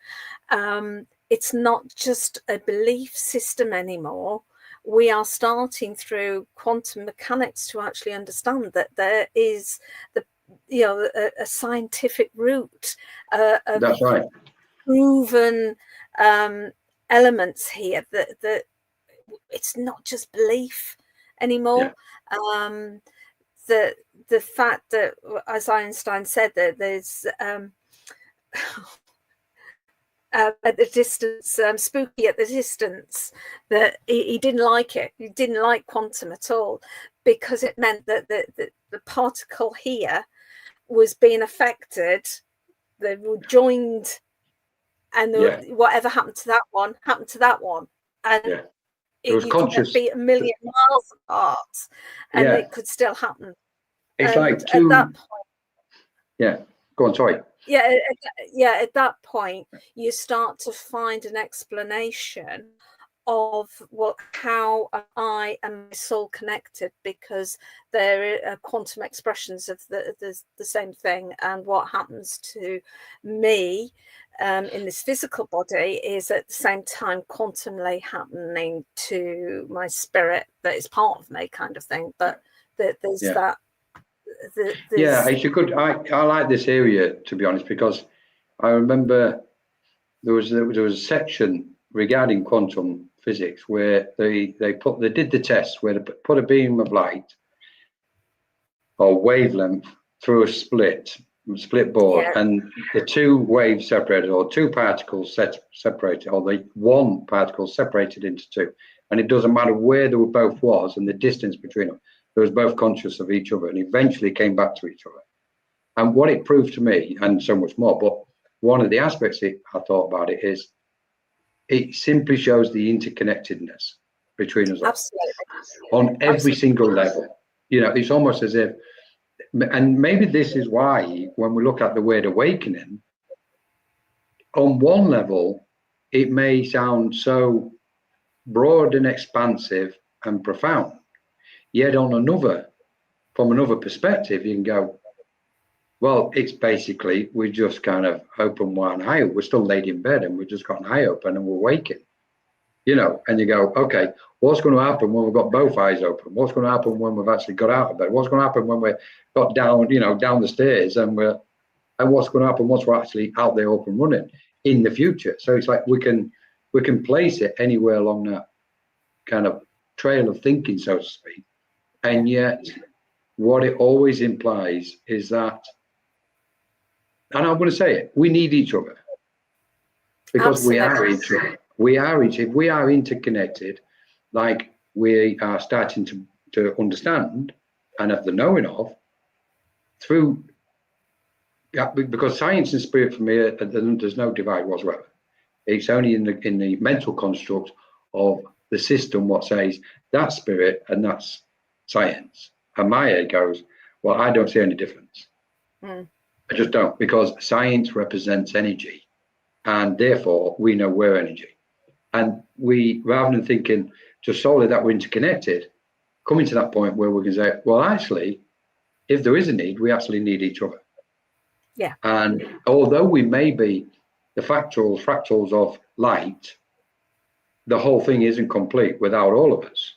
it's not just a belief system anymore. We are starting through quantum mechanics to actually understand that there is a scientific route, That's right, proven elements here, that it's not just belief anymore. Yeah. The fact that, as Einstein said, that there's at the distance, spooky at the distance, that he didn't like it. He didn't like quantum at all, because it meant that the particle here was being affected. They were joined and Yeah. whatever happened to that one happened to that one, and Yeah. It was you conscious. could be a million miles apart, and Yeah. it could still happen. It's and like two. At that point, yeah. Go on. Sorry. Yeah. At that point, you start to find an explanation of how I and my soul connected, because there are quantum expressions of the same thing, and what happens to me in this physical body is at the same time quantumly happening to my spirit that is part of me, kind of thing. But there's that. Yeah, if you could, I like this area, to be honest, because I remember there was a section regarding quantum physics where they did the test where they put a beam of light or wavelength through a split board, and the two waves separated, or two particles separated, or the one particle separated into two, and it doesn't matter where they were both was and the distance between them, they was both conscious of each other, and eventually came back to each other. And what it proved to me, and so much more, but one of the aspects I thought about it is it simply shows the interconnectedness between us all. Absolutely. On every single level. You know, it's almost as if, and maybe this is why when we look at the word awakening, on one level, it may sound so broad and expansive and profound. Yet on another, from another perspective, you can go, well, it's basically, we just kind of open one eye. We're still laid in bed and we've just got an eye open and we're waking, you know, and you go, okay, what's going to happen when we've got both eyes open? What's going to happen when we've actually got out of bed? What's going to happen when we got down, you know, down the stairs, and what's going to happen once we're actually out there up and running in the future? So it's like we can place it anywhere along that kind of trail of thinking, so to speak. And yet what it always implies is that, and I'm going to say it, we need each other, because we are each other. We are interconnected, like we are starting to understand and have the knowing of through, because science and spirit for me, there's no divide whatsoever. It's only in the mental construct of the system what says that's spirit and that's science. And my head goes, well, I don't see any difference. I just don't, because science represents energy, and therefore we know we're energy. And we, rather than thinking just solely that we're interconnected, coming to that point where we can say, well, actually, if there is a need, we actually need each other. Yeah. And although we may be the fractals of light, the whole thing isn't complete without all of us.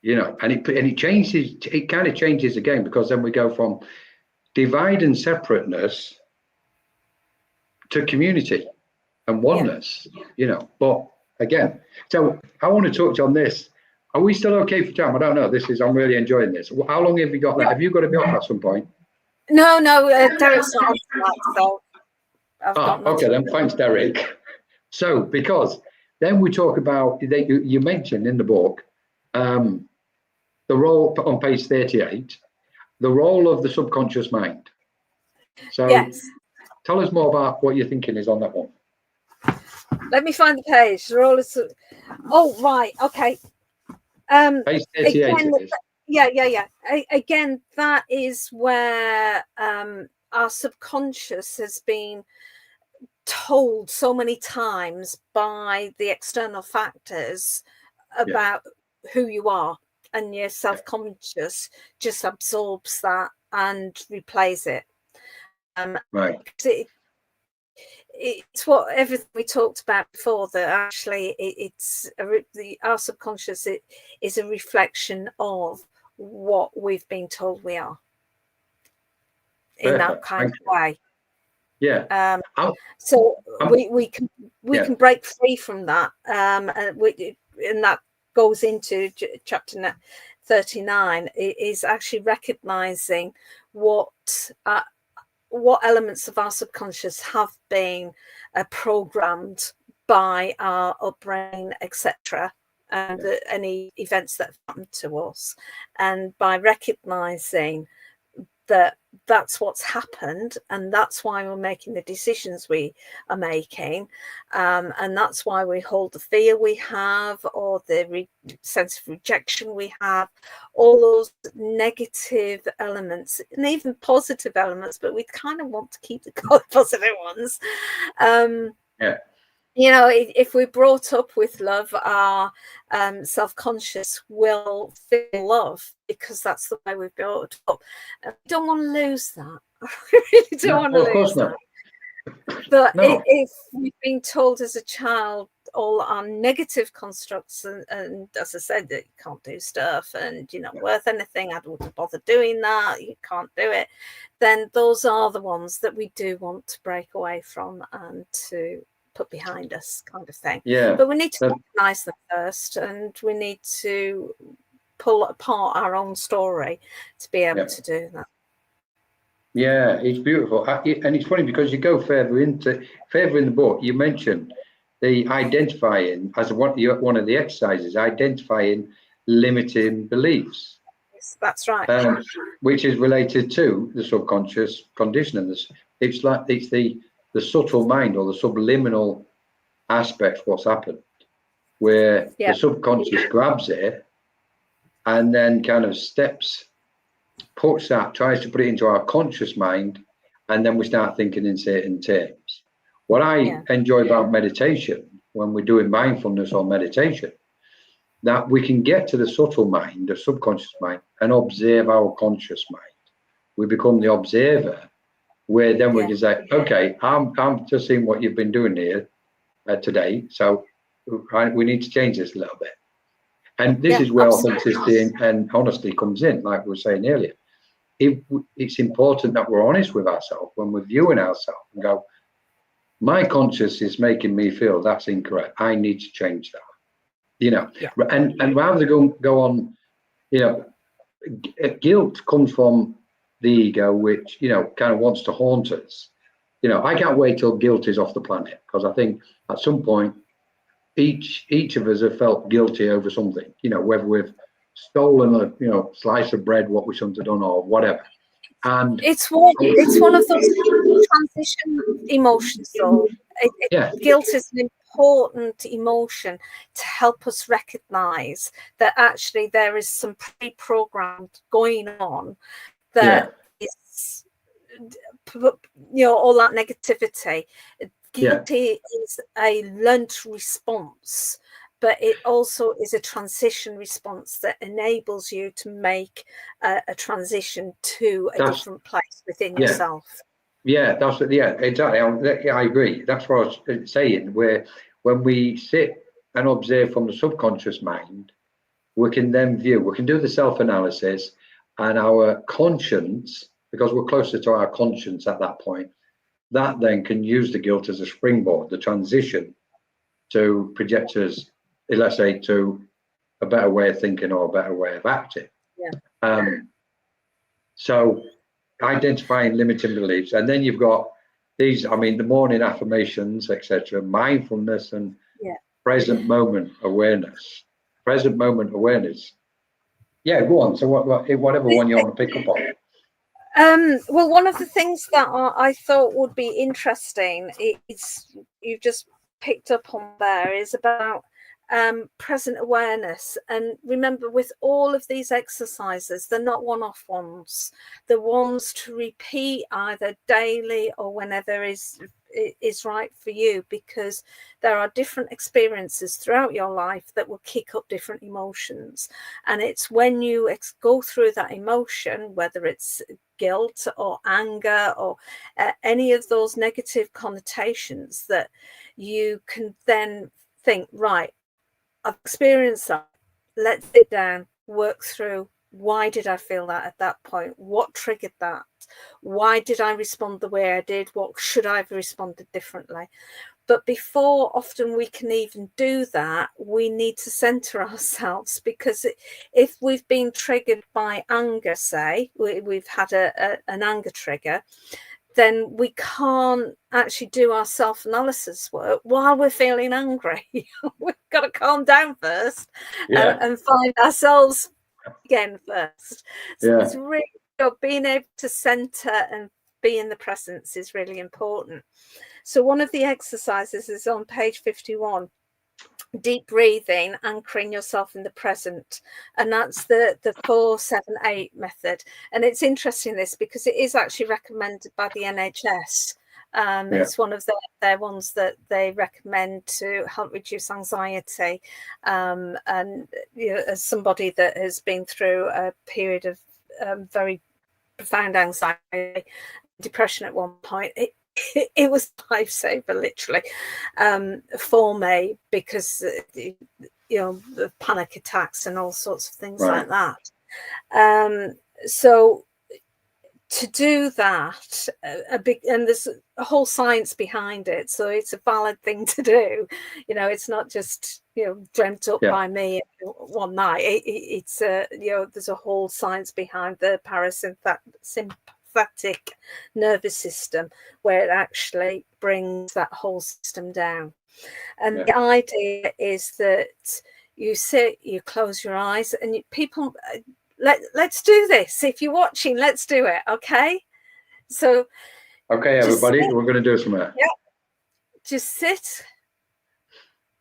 You know, and it changes, it kind of changes again, because then we go from divide and separateness to community and oneness, you know. But again, so I want to touch on this. Are we still okay for time? I don't know. I'm really enjoying this. How long have you got left? Have you got to be off at some point? No, Derek's not on tonight, so I've got okay, then thanks, Derek. So, because then we talk about, you mentioned in the book, the role on page 38, the role of the subconscious mind. So yes. Tell us more about what your thinking is on that one. Let me find the page. The role is, oh, right, okay. Page 38 again, it is. Yeah. Again, that is where our subconscious has been told so many times by the external factors about who you are, and your self-conscious just absorbs that and replays it. Right. It's what everything we talked about before, that actually our subconscious is a reflection of what we've been told we are. Perfect. In that kind of way. Yeah. So we can break free from that, and that goes into chapter 39. It is actually recognizing what elements of our subconscious have been programmed by our upbringing, etc., and any events that have happened to us, and by recognizing that that's what's happened, and that's why we're making the decisions we are making, and that's why we hold the fear we have, or the sense of rejection we have, all those negative elements, and even positive elements, but we kind of want to keep the positive ones. You know, if we're brought up with love, our self-conscious will feel love, because that's the way we're brought up. We don't want to lose that. We really don't want to lose that. But if we've been told as a child all our negative constructs, and as I said, that you can't do stuff, and you're not worth anything, I wouldn't bother doing that, you can't do it, then those are the ones that we do want to break away from and to put behind us, kind of thing. But we need to recognize them first, and we need to pull apart our own story to be able to do that. Yeah, it's beautiful. And it's funny because you go further in the book, you mentioned the identifying as one of the exercises, identifying limiting beliefs. Yes, that's right. Which is related to the subconscious conditioning. It's the subtle mind, or the subliminal aspect of what's happened, where the subconscious grabs it and then kind of tries to put it into our conscious mind, and then we start thinking in certain terms. What I enjoy about meditation, when we're doing mindfulness or meditation, that we can get to the subtle mind, the subconscious mind, and observe our conscious mind. We become the observer, where then we can say, okay, I'm just seeing what you've been doing here today, so we need to change this a little bit. And this is where authenticity and honesty comes in, like we were saying earlier. It's important that we're honest with ourselves when we're viewing ourselves and go, my conscious is making me feel that's incorrect, I need to change that. You know, and rather than go on, you know, guilt comes from the ego, which, you know, kind of wants to haunt us. You know, I can't wait till guilt is off the planet, because I think at some point each of us have felt guilty over something, you know, whether we've stolen a, you know, slice of bread, what we shouldn't have done, or whatever. And it's one of those transition emotions, though. Guilt is an important emotion to help us recognize that actually there is some pre-programmed going on that is, you know, all that negativity. Guilty is a learned response, but it also is a transition response that enables you to make a transition to a different place within yourself. Exactly. I agree. That's what I was saying, where when we sit and observe from the subconscious mind, we can then view, we can do the self-analysis, and our conscience, because we're closer to our conscience at that point, that then can use the guilt as a springboard, the transition to project us, let's say, to a better way of thinking or a better way of acting. So identifying limiting beliefs, and then you've got these, I mean, the morning affirmations, etc., mindfulness, and present moment awareness. Present moment awareness. Yeah, go on. So whatever one you want to pick up on. Well, one of the things that I thought would be interesting is, you've just picked up on there, is about present awareness. And remember, with all of these exercises, they're not one-off ones. They're ones to repeat either daily or whenever is right for you, because there are different experiences throughout your life that will kick up different emotions. And it's when you go through that emotion, whether it's guilt or anger or any of those negative connotations, that you can then think, right, I've experienced that, let's sit down, work through, why did I feel that at that point? What triggered that? Why did I respond the way I did? What should I have responded differently? But before often we can even do that, we need to center ourselves, because if we've been triggered by anger, say, we've had an anger trigger, then we can't actually do our self-analysis work while we're feeling angry. We've got to calm down first and find ourselves again first. So it's really being able to center and be in the presence is really important. So one of the exercises is on page 51. Deep breathing, anchoring yourself in the present, and that's the 4-7-8 method. And it's interesting this because it is actually recommended by the NHS. It's one of their ones that they recommend to help reduce anxiety. And as somebody that has been through a period of very profound anxiety, depression at one point, it was a lifesaver, literally, for me, because the panic attacks and all sorts of things like that. So to do that, and there's a whole science behind it, so it's a valid thing to do. It's not just dreamt up by me one night. It's there's a whole science behind the sympathetic nervous system, where it actually brings that whole system down. And the idea is that you sit, you close your eyes, and people, let's do this. If you're watching, let's do it. Okay, so everybody, we're going to do some just sit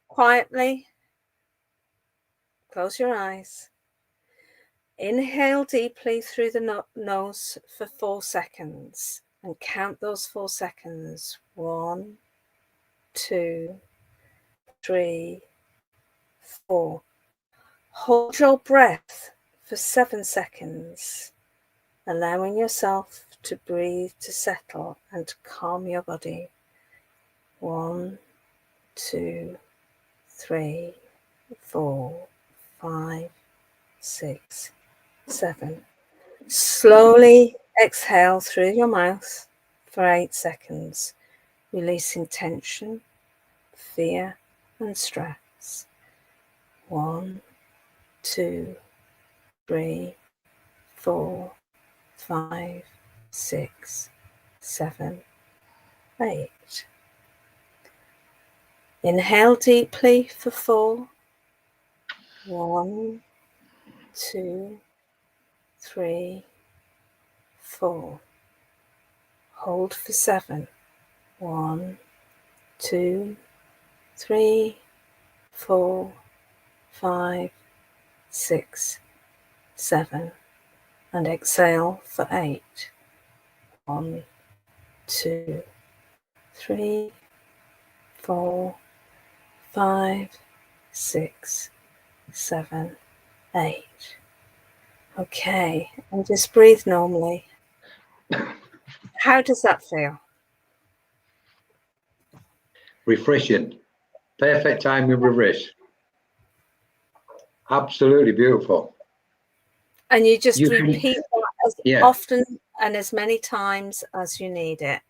quietly, close your eyes, inhale deeply through the nose for 4 seconds and count those 4 seconds. 1, 2, 3, 4. Hold your breath for 7 seconds, allowing yourself to breathe, to settle and to calm your body. 1, 2, 3, 4, 5, 6, 7. Slowly exhale through your mouth for 8 seconds, releasing tension, fear and stress. 1, 2, 3, 4, 5, 6, 7, 8. Inhale deeply for 4. 1, 2, 3, 4. Hold for 7. 1, 2, 3, 4, 5, 6, 7. And exhale for 8. 1, 2, 3, 4, 5, 6, 7, 8. Okay, and just breathe normally. How does that feel? Refreshing. Perfect time with refresh. Absolutely beautiful. And you just repeat that as often and as many times as you need it.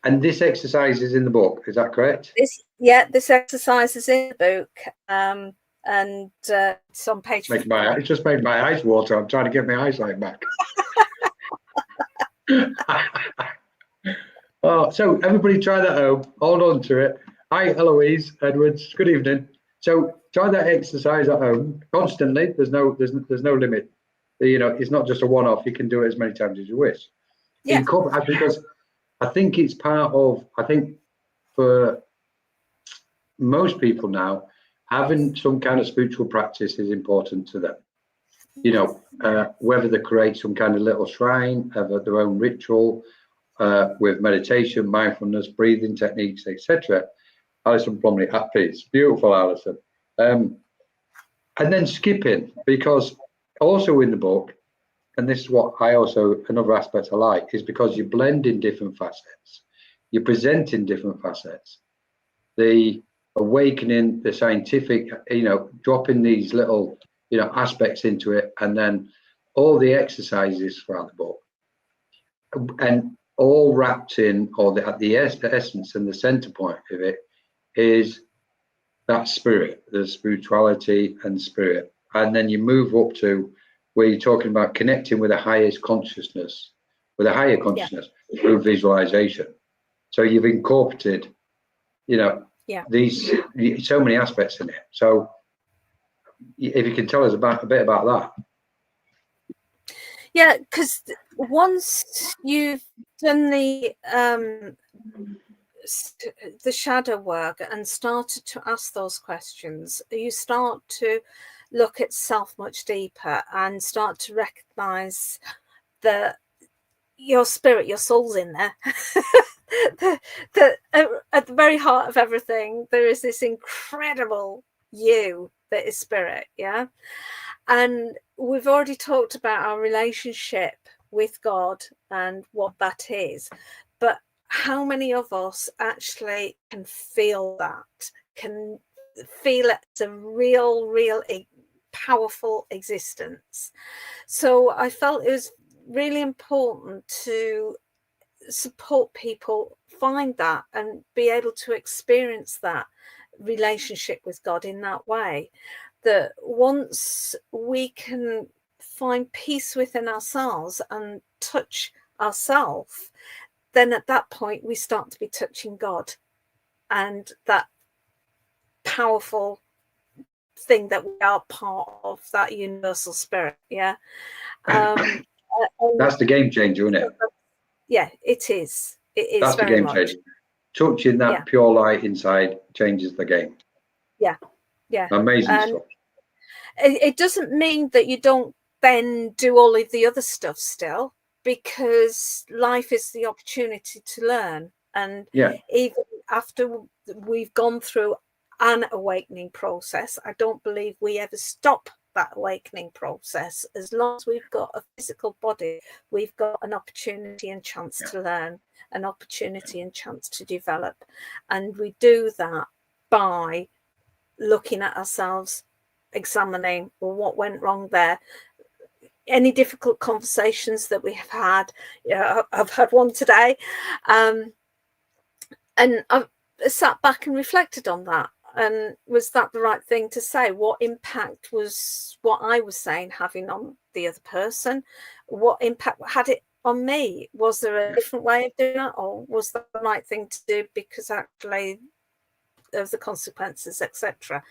And this exercise is in the book, is that correct? This exercise is in the book, and it's on page. It just made my eyes water. I'm trying to get my eyesight back. So everybody try that home. Hold on to it. Hi, Eloise Edwards. Good evening. So try that exercise at home constantly. There's no limit. It's not just a one-off. You can do it as many times as you wish. Yeah. Because I think it's part of. I think for most people now, having some kind of spiritual practice is important to them. Whether they create some kind of little shrine, have their own ritual with meditation, mindfulness, breathing techniques, etc. Alison Plumley, at peace. Beautiful, Alison. And then skipping, because also in the book, and this is what another aspect I like, is because you blend in different facets. You present in different facets. The awakening, the scientific, dropping these little, aspects into it, and then all the exercises throughout the book, and all wrapped in, at the essence and the center point of it is that spirit, the spirituality and spirit. And then you move up to where you're talking about connecting with the highest consciousness, with a higher consciousness through visualization. So you've incorporated, these so many aspects in it. So if you can tell us a bit about that. Yeah, because once you've done the shadow work and started to ask those questions, you start to look at self much deeper and start to recognize that your spirit, your soul's in there. At the very heart of everything, there is this incredible you that is spirit. Yeah. And we've already talked about our relationship with God and what that is. But how many of us actually can feel that, can feel it as a real powerful existence? So I felt it was really important to support people find that and be able to experience that relationship with God in that way. That once we can find peace within ourselves and touch ourselves, then at that point we start to be touching God and that powerful thing that we are part of, that universal spirit. Yeah. That's the game changer, isn't it? Yeah, it is. It is. That's the very game much. changer. Touching that pure light inside changes the game. Yeah. Yeah. Amazing stuff. It doesn't mean that you don't then do all of the other stuff still, because life is the opportunity to learn. And even after we've gone through an awakening process, I don't believe we ever stop that awakening process. As long as we've got a physical body, we've got an opportunity and chance to learn, an opportunity and chance to develop. And we do that by looking at ourselves, examining, well, what went wrong there, any difficult conversations that we have had. I've had one today, and I've sat back and reflected on that. And was that the right thing to say? What impact was what I was saying having on the other person? What impact had it on me? Was there a different way of doing it, or was that the right thing to do because actually of the consequences, etc.?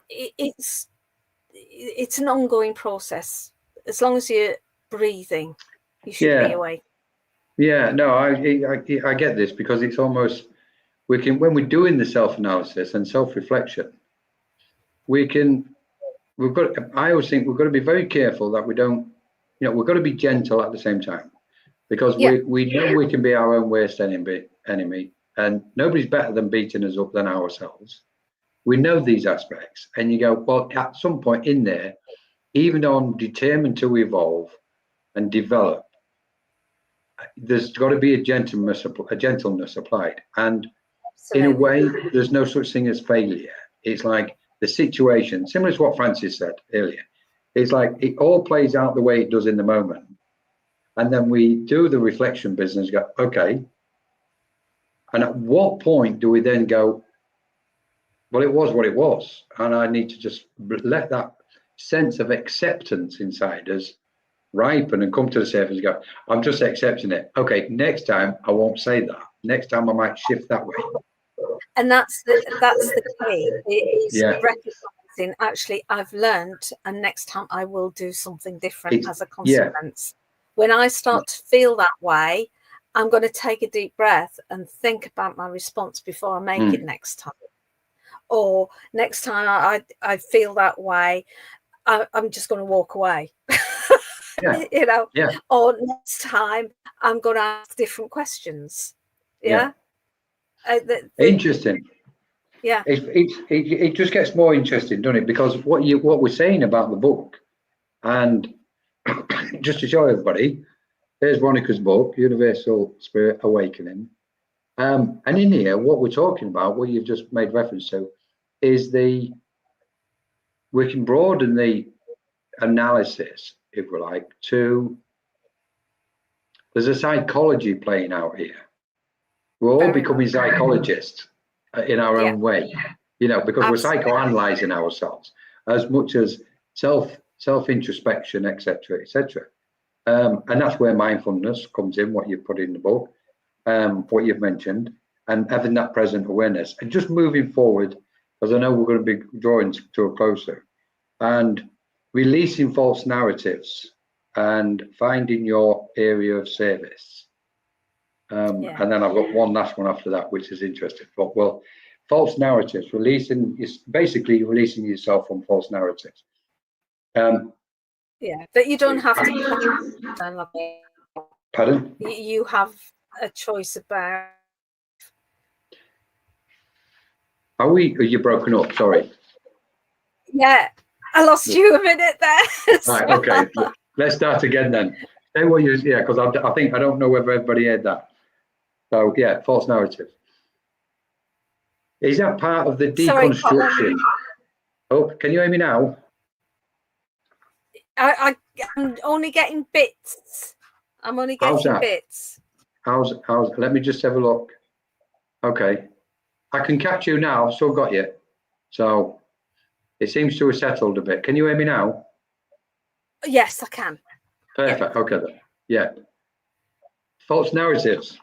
It's an ongoing process. As long as you're breathing, you should be awake. Yeah, no, I get this, because it's almost, we can, when we're doing the self-analysis and self-reflection, I always think we've got to be very careful that we don't, we've got to be gentle at the same time, because we know we can be our own worst enemy, and nobody's better than beating us up than ourselves. We know these aspects, and you go, well, at some point in there, even though I'm determined to evolve and develop, there's got to be a gentleness applied. And in a way, there's no such thing as failure. It's like the situation, similar to what Francis said earlier. It's like it all plays out the way it does in the moment. And then we do the reflection business, go, okay. And at what point do we then go, well, it was what it was, and I need to just let that sense of acceptance inside us ripen and come to the surface and go, I'm just accepting it. Okay, next time I won't say that. Next time I might shift that way. And that's the key. It is recognizing, actually, I've learned, and next time I will do something different as a consequence. When I start to feel that way, I'm going to take a deep breath and think about my response before I make it next time. Or next time I feel that way, I'm just going to walk away. Or next time I'm going to ask different questions. Interesting. It just gets more interesting, doesn't it? Because what we're saying about the book, and just to show everybody, there's Veronica's book, Universal Spirit Awakening. And in here, what we're talking about, what you've just made reference to, is we can broaden the analysis, if we like, to, there's a psychology playing out here. We're all becoming psychologists in our own way, because we're psychoanalyzing ourselves as much as self-introspection, etc., etc. And that's where mindfulness comes in, what you've put in the book, what you've mentioned, and having that present awareness. And just moving forward, as I know we're going to be drawing to a closer, and releasing false narratives and finding your area of service. And then I've got one last one after that, which is interesting. But well, false narratives, basically releasing yourself from false narratives. But you don't have to. Pardon? You have a choice about. Are you broken up? Sorry. Yeah, I lost you a minute there. Right, okay. Let's start again then. Say what you, because I think I don't know whether everybody heard that. So yeah, false narrative. Is that part of the deconstruction? Oh, can you hear me now? I'm only getting bits. I'm only getting bits. How's? Let me just have a look. Okay, I can catch you now. I've still got you. So it seems to have settled a bit. Can you hear me now? Yes, I can. Perfect. Yeah. Okay then. Yeah. False narratives.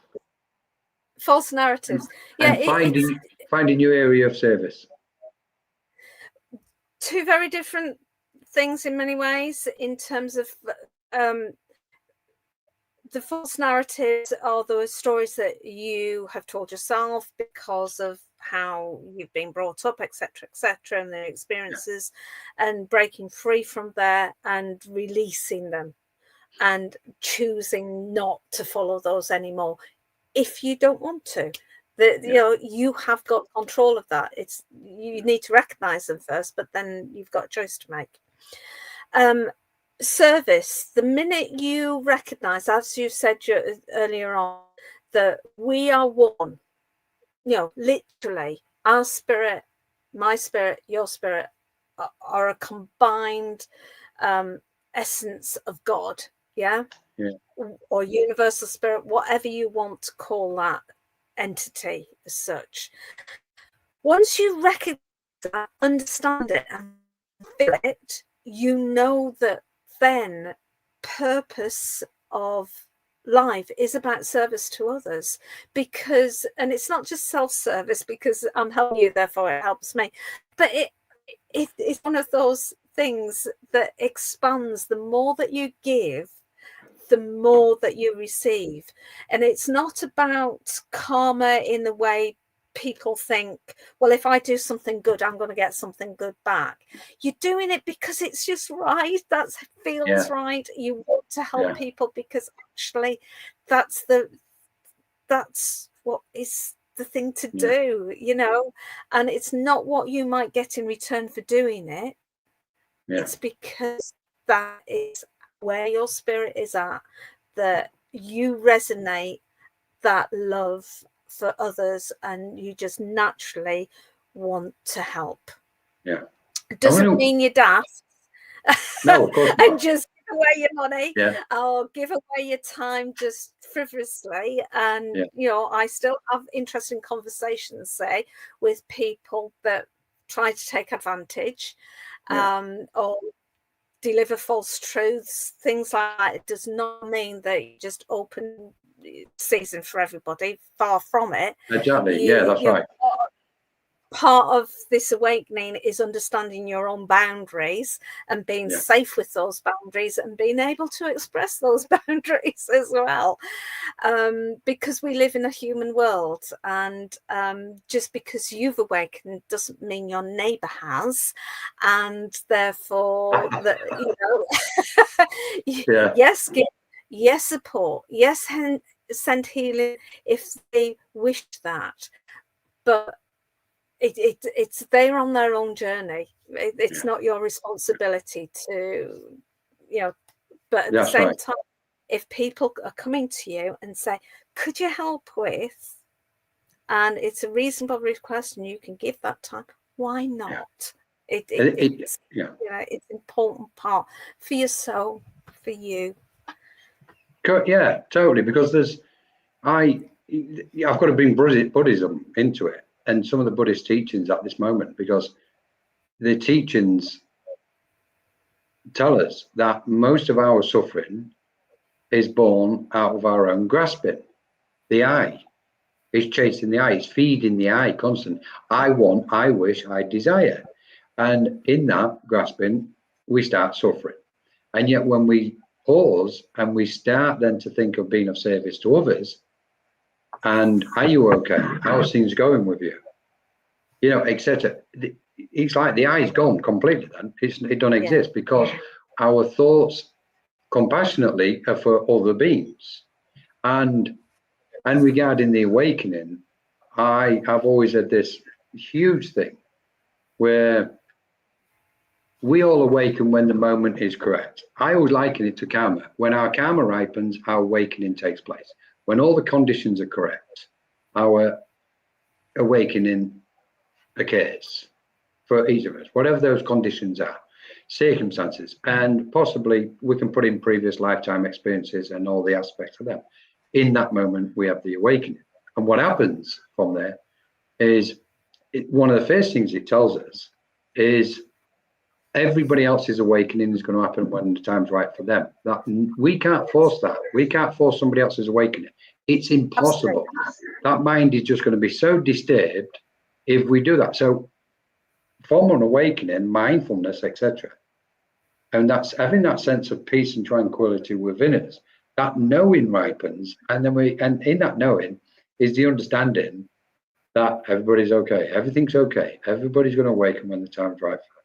False narratives. Yeah. And finding your area of service. Two very different things in many ways. In terms of the false narratives are those stories that you have told yourself because of how you've been brought up, etc., and their experiences, and breaking free from there and releasing them and choosing not to follow those anymore if you don't want to. You have got control of that. You need to recognize them first, but then you've got a choice to make. Service, the minute you recognize, as you said earlier on, that we are one, literally our spirit, my spirit, your spirit are a combined essence of God, or universal spirit, whatever you want to call that entity as such. Once you recognize that, understand it and feel it, you know that then purpose of life is about service to others, and it's not just self-service because I'm helping you, therefore it helps me, but it's one of those things that expands. The more that you give, the more that you receive. And it's not about karma in the way people think, well, if I do something good, I'm going to get something good back. You're doing it because it's just right. That feels right. You want to help people because actually that's what is the thing to do, and it's not what you might get in return for doing it. It's because that is where your spirit is at, that you resonate that love for others and you just naturally want to help. It doesn't mean you're daft. No, of course not. And just give away your money or give away your time just frivolously. And I still have interesting conversations, say, with people that try to take advantage or deliver false truths, things like that. It does not mean that you just open season for everybody. Far from it. Exactly. That's right. Part of this awakening is understanding your own boundaries and being safe with those boundaries and being able to express those boundaries as well, because we live in a human world, and just because you've awakened doesn't mean your neighbor has, and therefore yes, give, yes, support, yes, send healing if they wish that, but it's they're on their own journey. It's not your responsibility to, but at the same time, if people are coming to you and say, could you help with, and it's a reasonable request and you can give that time, why not? It's it's an important part for your soul, for you. Yeah, totally, because I've got to bring Buddhism into it, and some of the Buddhist teachings at this moment, because the teachings tell us that most of our suffering is born out of our own grasping. The I is chasing the I, it's feeding the I constant. I want, I wish, I desire. And in that grasping, we start suffering. And yet when we pause and we start then to think of being of service to others, and are you okay? How's things going with you? You know, etc. It's like the eye's gone completely then. It don't exist because our thoughts compassionately are for other beings. And regarding the awakening, I've always had this huge thing where we all awaken when the moment is correct. I always liken it to karma. When our karma ripens, our awakening takes place. When all the conditions are correct, our awakening occurs for each of us, whatever those conditions are, circumstances, and possibly we can put in previous lifetime experiences and all the aspects of them. In that moment, we have the awakening. And what happens from there is, one of the first things it tells us is everybody else's awakening is going to happen when the time's right for them. That we can't force that. We can't force somebody else's awakening. It's impossible. That mind is just going to be so disturbed if we do that. So from an awakening, mindfulness, etc., and that's having that sense of peace and tranquility within us, that knowing ripens, and then and in that knowing is the understanding that everybody's okay, everything's okay, everybody's going to awaken when the time's right for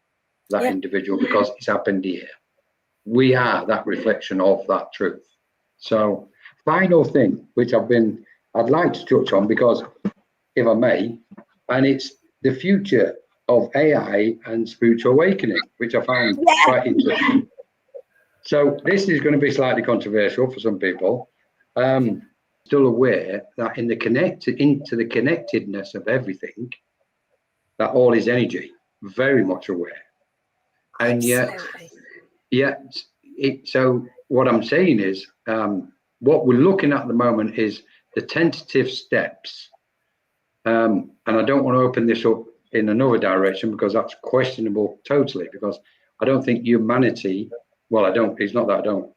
that individual, because it's happened here. We are that reflection of that truth. So final thing which I'd like to touch on, because if I may, and it's the future of AI and spiritual awakening, which I find quite interesting. So this is going to be slightly controversial for some people. Still aware that into the connectedness of everything, that all is energy, very much aware. And yet, so what I'm saying is, what we're looking at the moment is the tentative steps. And I don't want to open this up in another direction, because that's questionable totally, because I don't think humanity, it's not that I don't,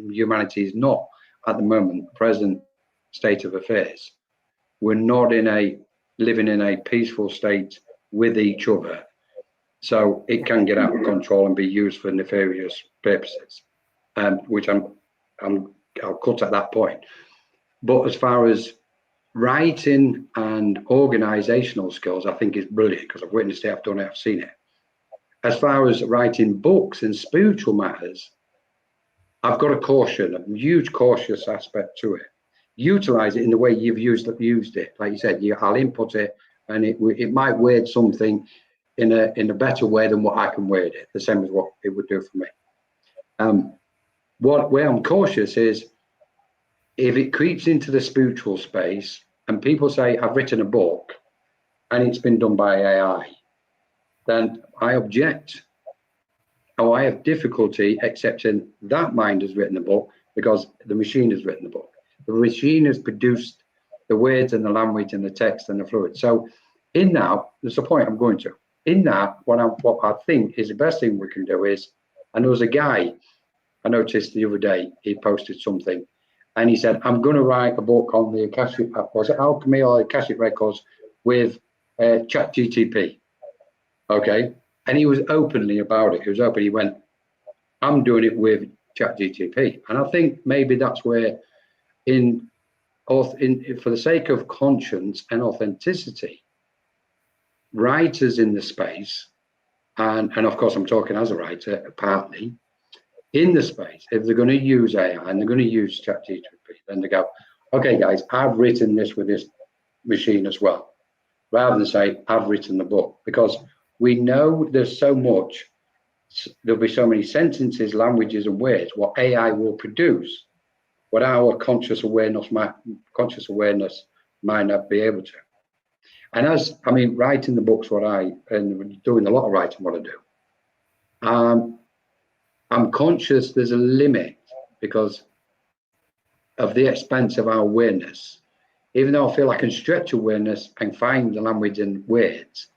humanity is not at the moment, present state of affairs. We're not living in a peaceful state with each other. So it can get out of control and be used for nefarious purposes, which I'll cut at that point. But as far as writing and organizational skills, I think is brilliant, because I've witnessed it, I've done it, I've seen it. As far as writing books and spiritual matters, I've got a huge cautious aspect to it. Utilize it in the way you've used it. Like you said, I'll input it, and it might word something in a better way than what I can word it, the same as what it would do for me. Where I'm cautious is, if it creeps into the spiritual space and people say, I've written a book and it's been done by AI, then I object. Or I have difficulty accepting that mind has written the book, because the machine has written the book. The machine has produced the words and the language and the text and the fluid. So in that, there's a point I'm going to. In that, what I think is the best thing we can do is, and there was a guy I noticed the other day, he posted something, and he said, I'm going to write a book on the Akashic, was it alchemy or Akashic records with ChatGTP. Okay. And he was openly about it. He was open. He went, I'm doing it with ChatGTP. And I think maybe that's where, for the sake of conscience and authenticity, writers in the space, and of course I'm talking as a writer, partly, in the space, if they're going to use AI and they're going to use ChatGPT, then they go, okay guys, I've written this with this machine as well, rather than say I've written the book, because we know there's so much, there'll be so many sentences, languages and words, what AI will produce, what our conscious awareness might not be able to. And writing the books, and doing a lot of writing what I do, I'm conscious there's a limit because of the expanse of our awareness. Even though I feel I can stretch awareness and find the language and words,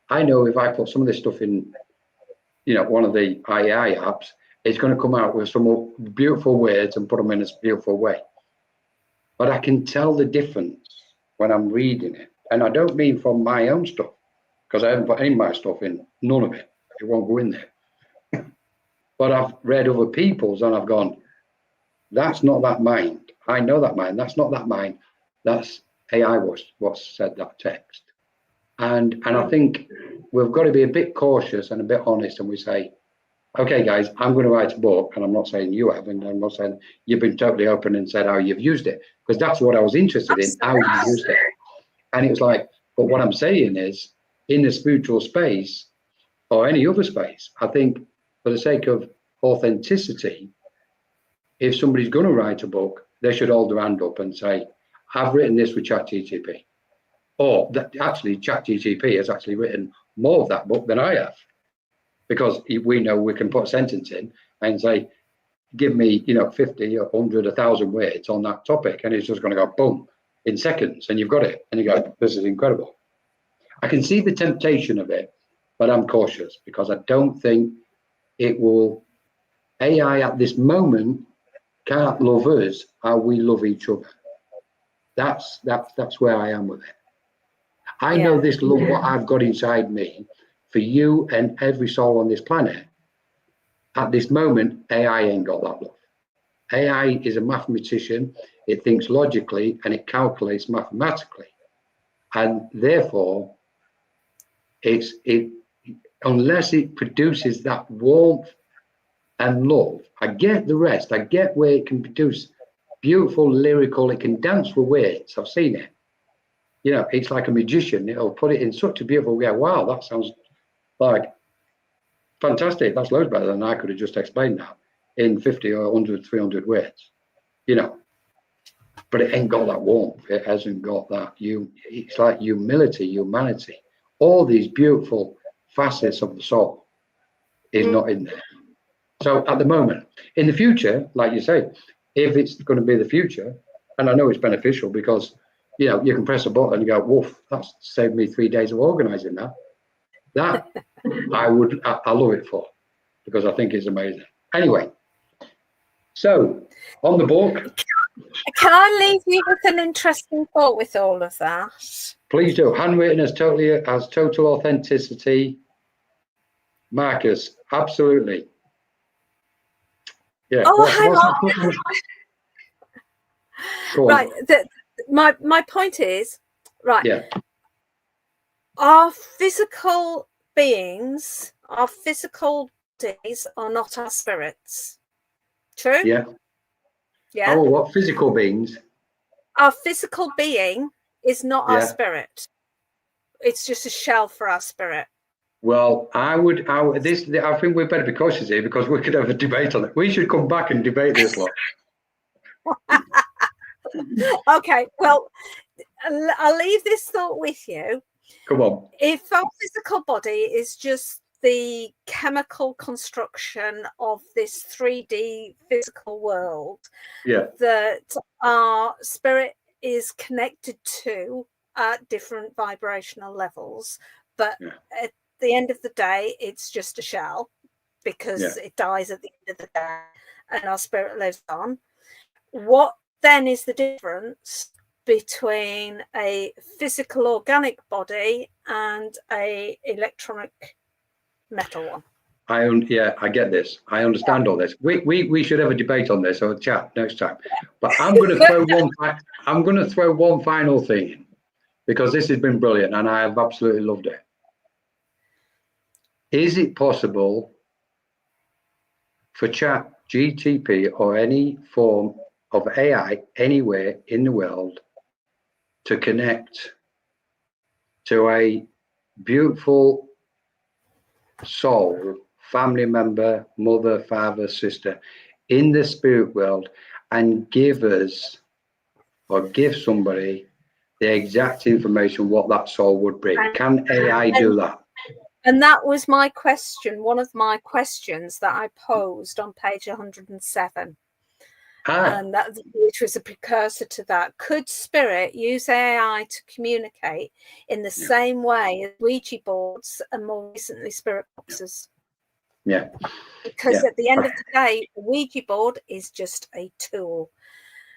I know if I put some of this stuff in, one of the AI apps, it's going to come out with some beautiful words and put them in a beautiful way. But I can tell the difference when I'm reading it. And I don't mean from my own stuff, because I haven't put any of my stuff in, none of it. It won't go in there. But I've read other people's and I've gone, That's not that mind. I know that mind. That's not that mind. That's AI what said that text. And I think we've got to be a bit cautious and a bit honest, and we say, okay, guys, I'm going to write a book, and I'm not saying you haven't. I'm not saying you've been totally open and said how you've used it, because that's what I was interested in, how you used it. And it was like, but what I'm saying is, in the spiritual space or any other space, I think for the sake of authenticity, if somebody's going to write a book, they should hold their hand up and say, I've written this with ChatGPT. Or that actually ChatGPT has actually written more of that book than I have. Because we know we can put a sentence in and say, give me, 50 or 100, 1,000 words on that topic. And it's just going to go boom in seconds, and you've got it. And you go, this is incredible. I can see the temptation of it, but I'm cautious because I don't think it will. AI at this moment can't love us how we love each other. That's where I am with it. I know this love, what I've got inside me for you and every soul on this planet. At this moment, AI ain't got that love. AI is a mathematician. It thinks logically and it calculates mathematically. And therefore, unless it produces that warmth and love, I get the rest. I get where it can produce beautiful lyrical, it can dance with words. I've seen it. It's like a magician. It'll put it in such a beautiful way. Wow, that sounds like fantastic. That's loads better than I could have just explained that in 50 or 100, 300 words. But it ain't got that warmth. It hasn't got that. It's like humility, humanity. All these beautiful facets of the soul is not in there. So at the moment, in the future, like you say, if it's going to be the future, and I know it's beneficial because, you can press a button and you go, woof, that's saved me 3 days of organizing that. That I love it for, because I think it's amazing. Anyway, so on the book. Can I leave you with an interesting thought with all of that? Please do. Handwritten has total authenticity. Marcus, absolutely. Yeah. Oh, hang on. Right. My point is, right. Yeah. Our physical beings, our physical bodies are not our spirits. True? Yeah. Yeah. Oh, what physical beings? Our physical being is not our spirit. It's just a shell for our spirit. Well, I think we better be cautious here because we could have a debate on it. We should come back and debate this lot. Okay, well, I'll leave this thought with you. Come on. If our physical body is just the chemical construction of this 3D physical world, that our spirit is connected to at different vibrational levels, but at the end of the day, it's just a shell because it dies at the end of the day and our spirit lives on. What then is the difference between a physical organic body and a electronic metal one? I get this. I understand all this. We should have a debate on this or a chat next time. But I'm going to throw one final thing in because this has been brilliant and I have absolutely loved it. Is it possible for ChatGPT or any form of AI anywhere in the world to connect to a beautiful soul, family member, mother, father, sister in the spirit world and give us or give somebody the exact information what that soul would bring? Can AI do that? And that was my question, one of my questions that I posed on page 107. And that, which was a precursor to that. Could spirit use AI to communicate in the same way as Ouija boards and more recently spirit boxes? Yeah. Because at the end of the day, the Ouija board is just a tool.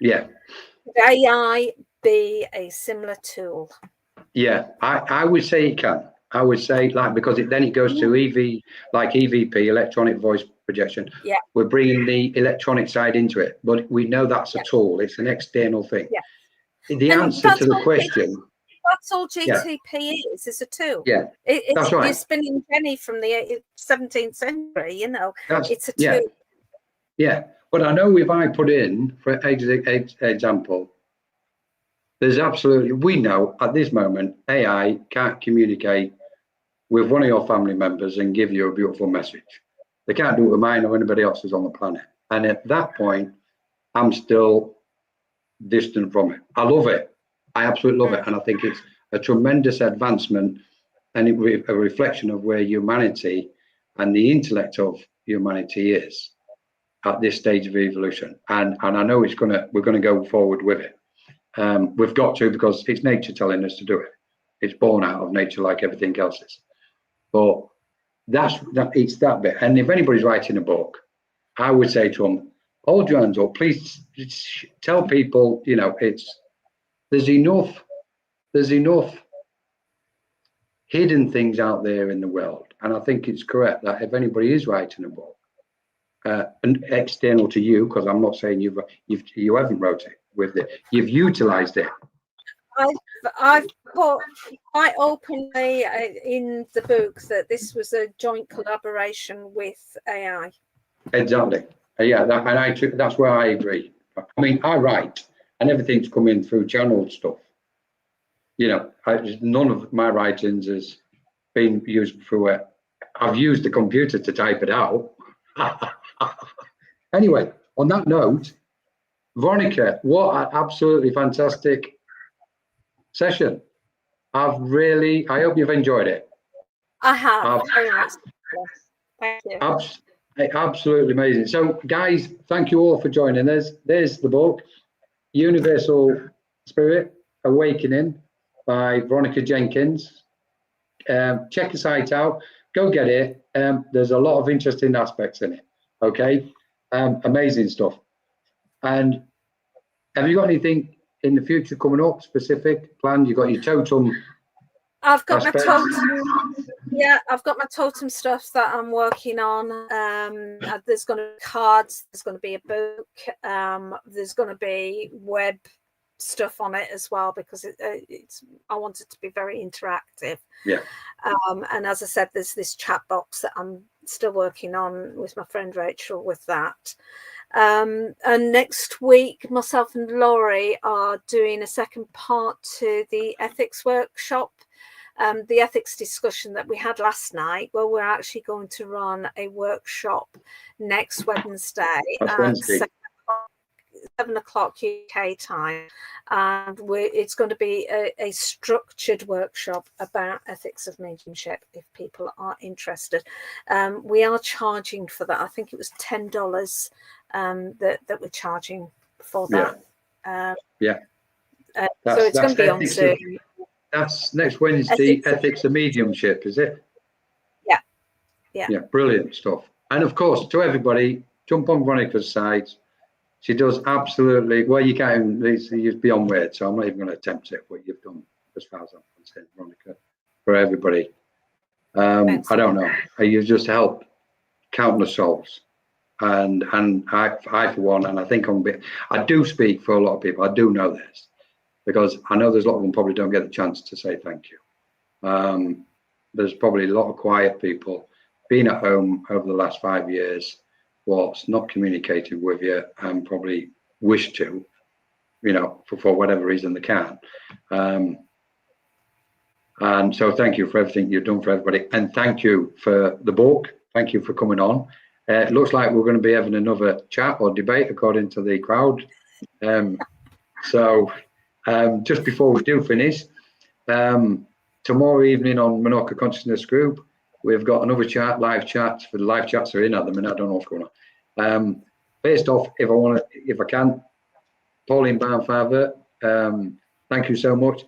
Yeah. Could AI be a similar tool? Yeah, I would say it can. I would say, like, because then it goes to EV, like EVP, electronic voice projection. Yeah. We're bringing the electronic side into it, but we know that's a tool. It's an external thing. Yeah. The answer to the question. That's all GTP is. It's a tool. Yeah, that's right. You're spinning Jenny from the 17th century. You know, it's a tool. Yeah, but I know if I put in, for example, there's absolutely, we know at this moment, AI can't communicate with one of your family members and give you a beautiful message. They can't do it with mine or anybody else's on the planet. And at that point, I'm still distant from it. I love it. I absolutely love it. And I think it's a tremendous advancement and a reflection of where humanity and the intellect of humanity is at this stage of evolution. And I know we're gonna go forward with it. We've got to, because it's nature telling us to do it. It's born out of nature like everything else is. But it's that bit. And if anybody's writing a book, I would say to them, hold your hands up, please tell people, you know, there's enough hidden things out there in the world. And I think it's correct that if anybody is writing a book, and external to you, because I'm not saying you haven't wrote it with it, you've utilized it. I've put quite openly in the book that this was a joint collaboration with AI. Exactly. Yeah, that's where I agree. I mean, I write, and everything's coming through channeled stuff. You know, none of my writings has been used through it. I've used the computer to type it out. Anyway, on that note, Veronica, what an absolutely fantastic session. I hope you've enjoyed it. I have. Very much. Thank you. Absolutely amazing. So, guys, thank you all for joining us. There's the book, Universal Spirit Awakening by Veronica Jenkins. Check the site out. Go get it. There's a lot of interesting aspects in it. Okay, amazing stuff. And have you got anything in the future coming up, specific plan? You got your totem? I've got my totem. Yeah, I've got my totem stuff that I'm working on. There's going to be cards. There's going to be a book. There's going to be web stuff on it as well, because I want it to be very interactive. Yeah. And as I said, there's this chat box that I'm still working on with my friend Rachel with that. And next week, myself and Laurie are doing a second part to the ethics workshop. The ethics discussion that we had last night. Well, we're actually going to run a workshop next Wednesday at 7 o'clock UK time, and it's going to be a structured workshop about ethics of mediumship if people are interested. We are charging for that. I think it was $10 that we're charging for that. So it's going to be on Zoom. That's next Wednesday, ethics of mediumship, is it? Yeah, brilliant stuff. And of course, to everybody, jump on Veronica's site. She does absolutely well. You can't even, it's beyond words, so I'm not even going to attempt it. What you've done, as far as I'm concerned, Veronica, for everybody. I don't know. You've just helped countless souls, and I for one, and I think I do speak for a lot of people. I do know this, because I know there's a lot of them probably don't get the chance to say thank you. There's probably a lot of quiet people being at home over the last 5 years, what's not communicated with you and probably wish to, you know, for whatever reason they can. And so thank you for everything you've done for everybody. And thank you for the book. Thank you for coming on. It looks like we're going to be having another chat or debate according to the crowd. Just before we do finish, tomorrow evening on Menorca Consciousness Group, we've got another chat, live chats. For the live chats are in at the minute. I don't know what's going on. First off, if I can, Pauline Barnfather, thank you so much.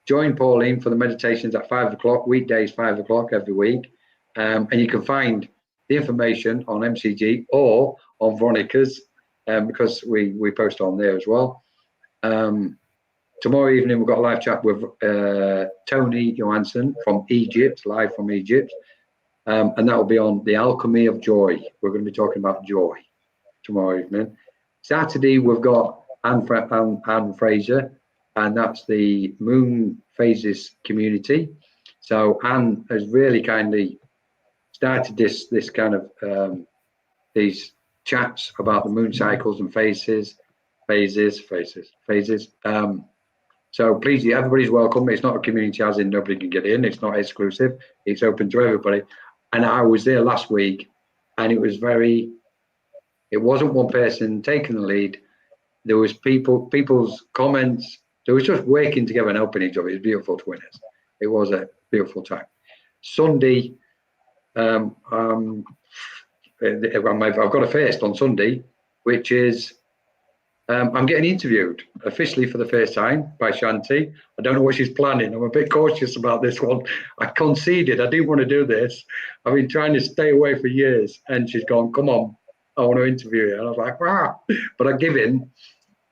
Join Pauline for the meditations at 5 o'clock, weekdays 5 o'clock every week. And you can find the information on MCG or on Veronica's, because we post on there as well. Tomorrow evening, we've got a live chat with Tony Johansson from Egypt, live from Egypt. And that will be on the alchemy of joy. We're going to be talking about joy tomorrow evening. Saturday, we've got Anne Fraser, and that's the Moon Phases community. So Anne has really kindly started this kind of these chats about the moon cycles and phases. So please, everybody's welcome. It's not a community as in nobody can get in. It's not exclusive. It's open to everybody. And I was there last week, and it was it wasn't one person taking the lead. There was people's comments. There was just working together and helping each other. It was beautiful to witness. It was a beautiful time. Sunday, I've got a first on Sunday, which is I'm getting interviewed officially for the first time by Shanti. I don't know what she's planning. I'm a bit cautious about this one. I conceded. I didn't want to do this. I've been trying to stay away for years, and she's gone, come on, I want to interview you. And I was like, wow, but I give in.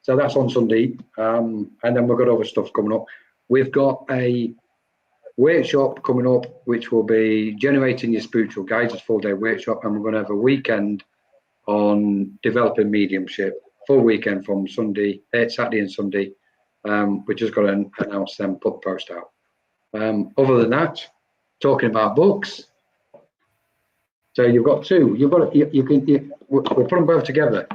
So that's on Sunday. And then we've got other stuff coming up. We've got a workshop coming up, which will be generating your spiritual guides. It's a full-day workshop, and we're going to have a weekend on developing mediumship. Full weekend from Saturday and Sunday. We just got to announce them, put the post out. Other than that, talking about books. So you've got two. We'll put them both together.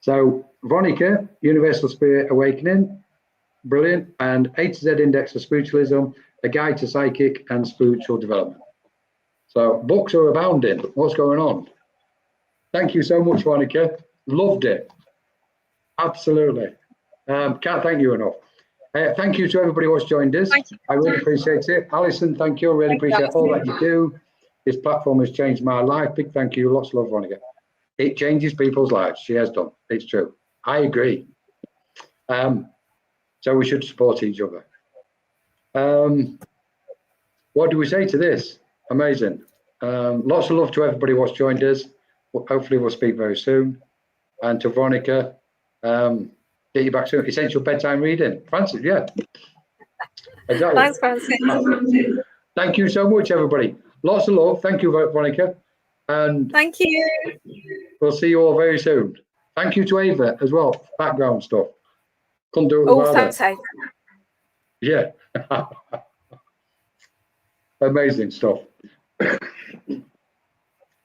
So Veronica, Universal Spirit Awakening, brilliant, and A to Z Index for Spiritualism, a guide to psychic and spiritual development. So books are abounding. What's going on? Thank you so much, Veronica. Loved it. Absolutely. Can't thank you enough. Thank you to everybody who's joined us. I really appreciate it. Alison, thank you. I really appreciate all that you do. This platform has changed my life. Big thank you. Lots of love, Veronica. It changes people's lives. She has done. It's true. I agree. So we should support each other. What do we say to this? Amazing. Lots of love to everybody who's joined us. Hopefully we'll speak very soon. And to Veronica, get you back soon. Essential bedtime reading. Francis, yeah. Exactly. Thanks, Francis. Thank you so much, everybody. Lots of love. Thank you, Veronica. And thank you. We'll see you all very soon. Thank you to Ava as well. Background stuff. Couldn't do it without her. Thanks, Ava. Yeah. Amazing stuff.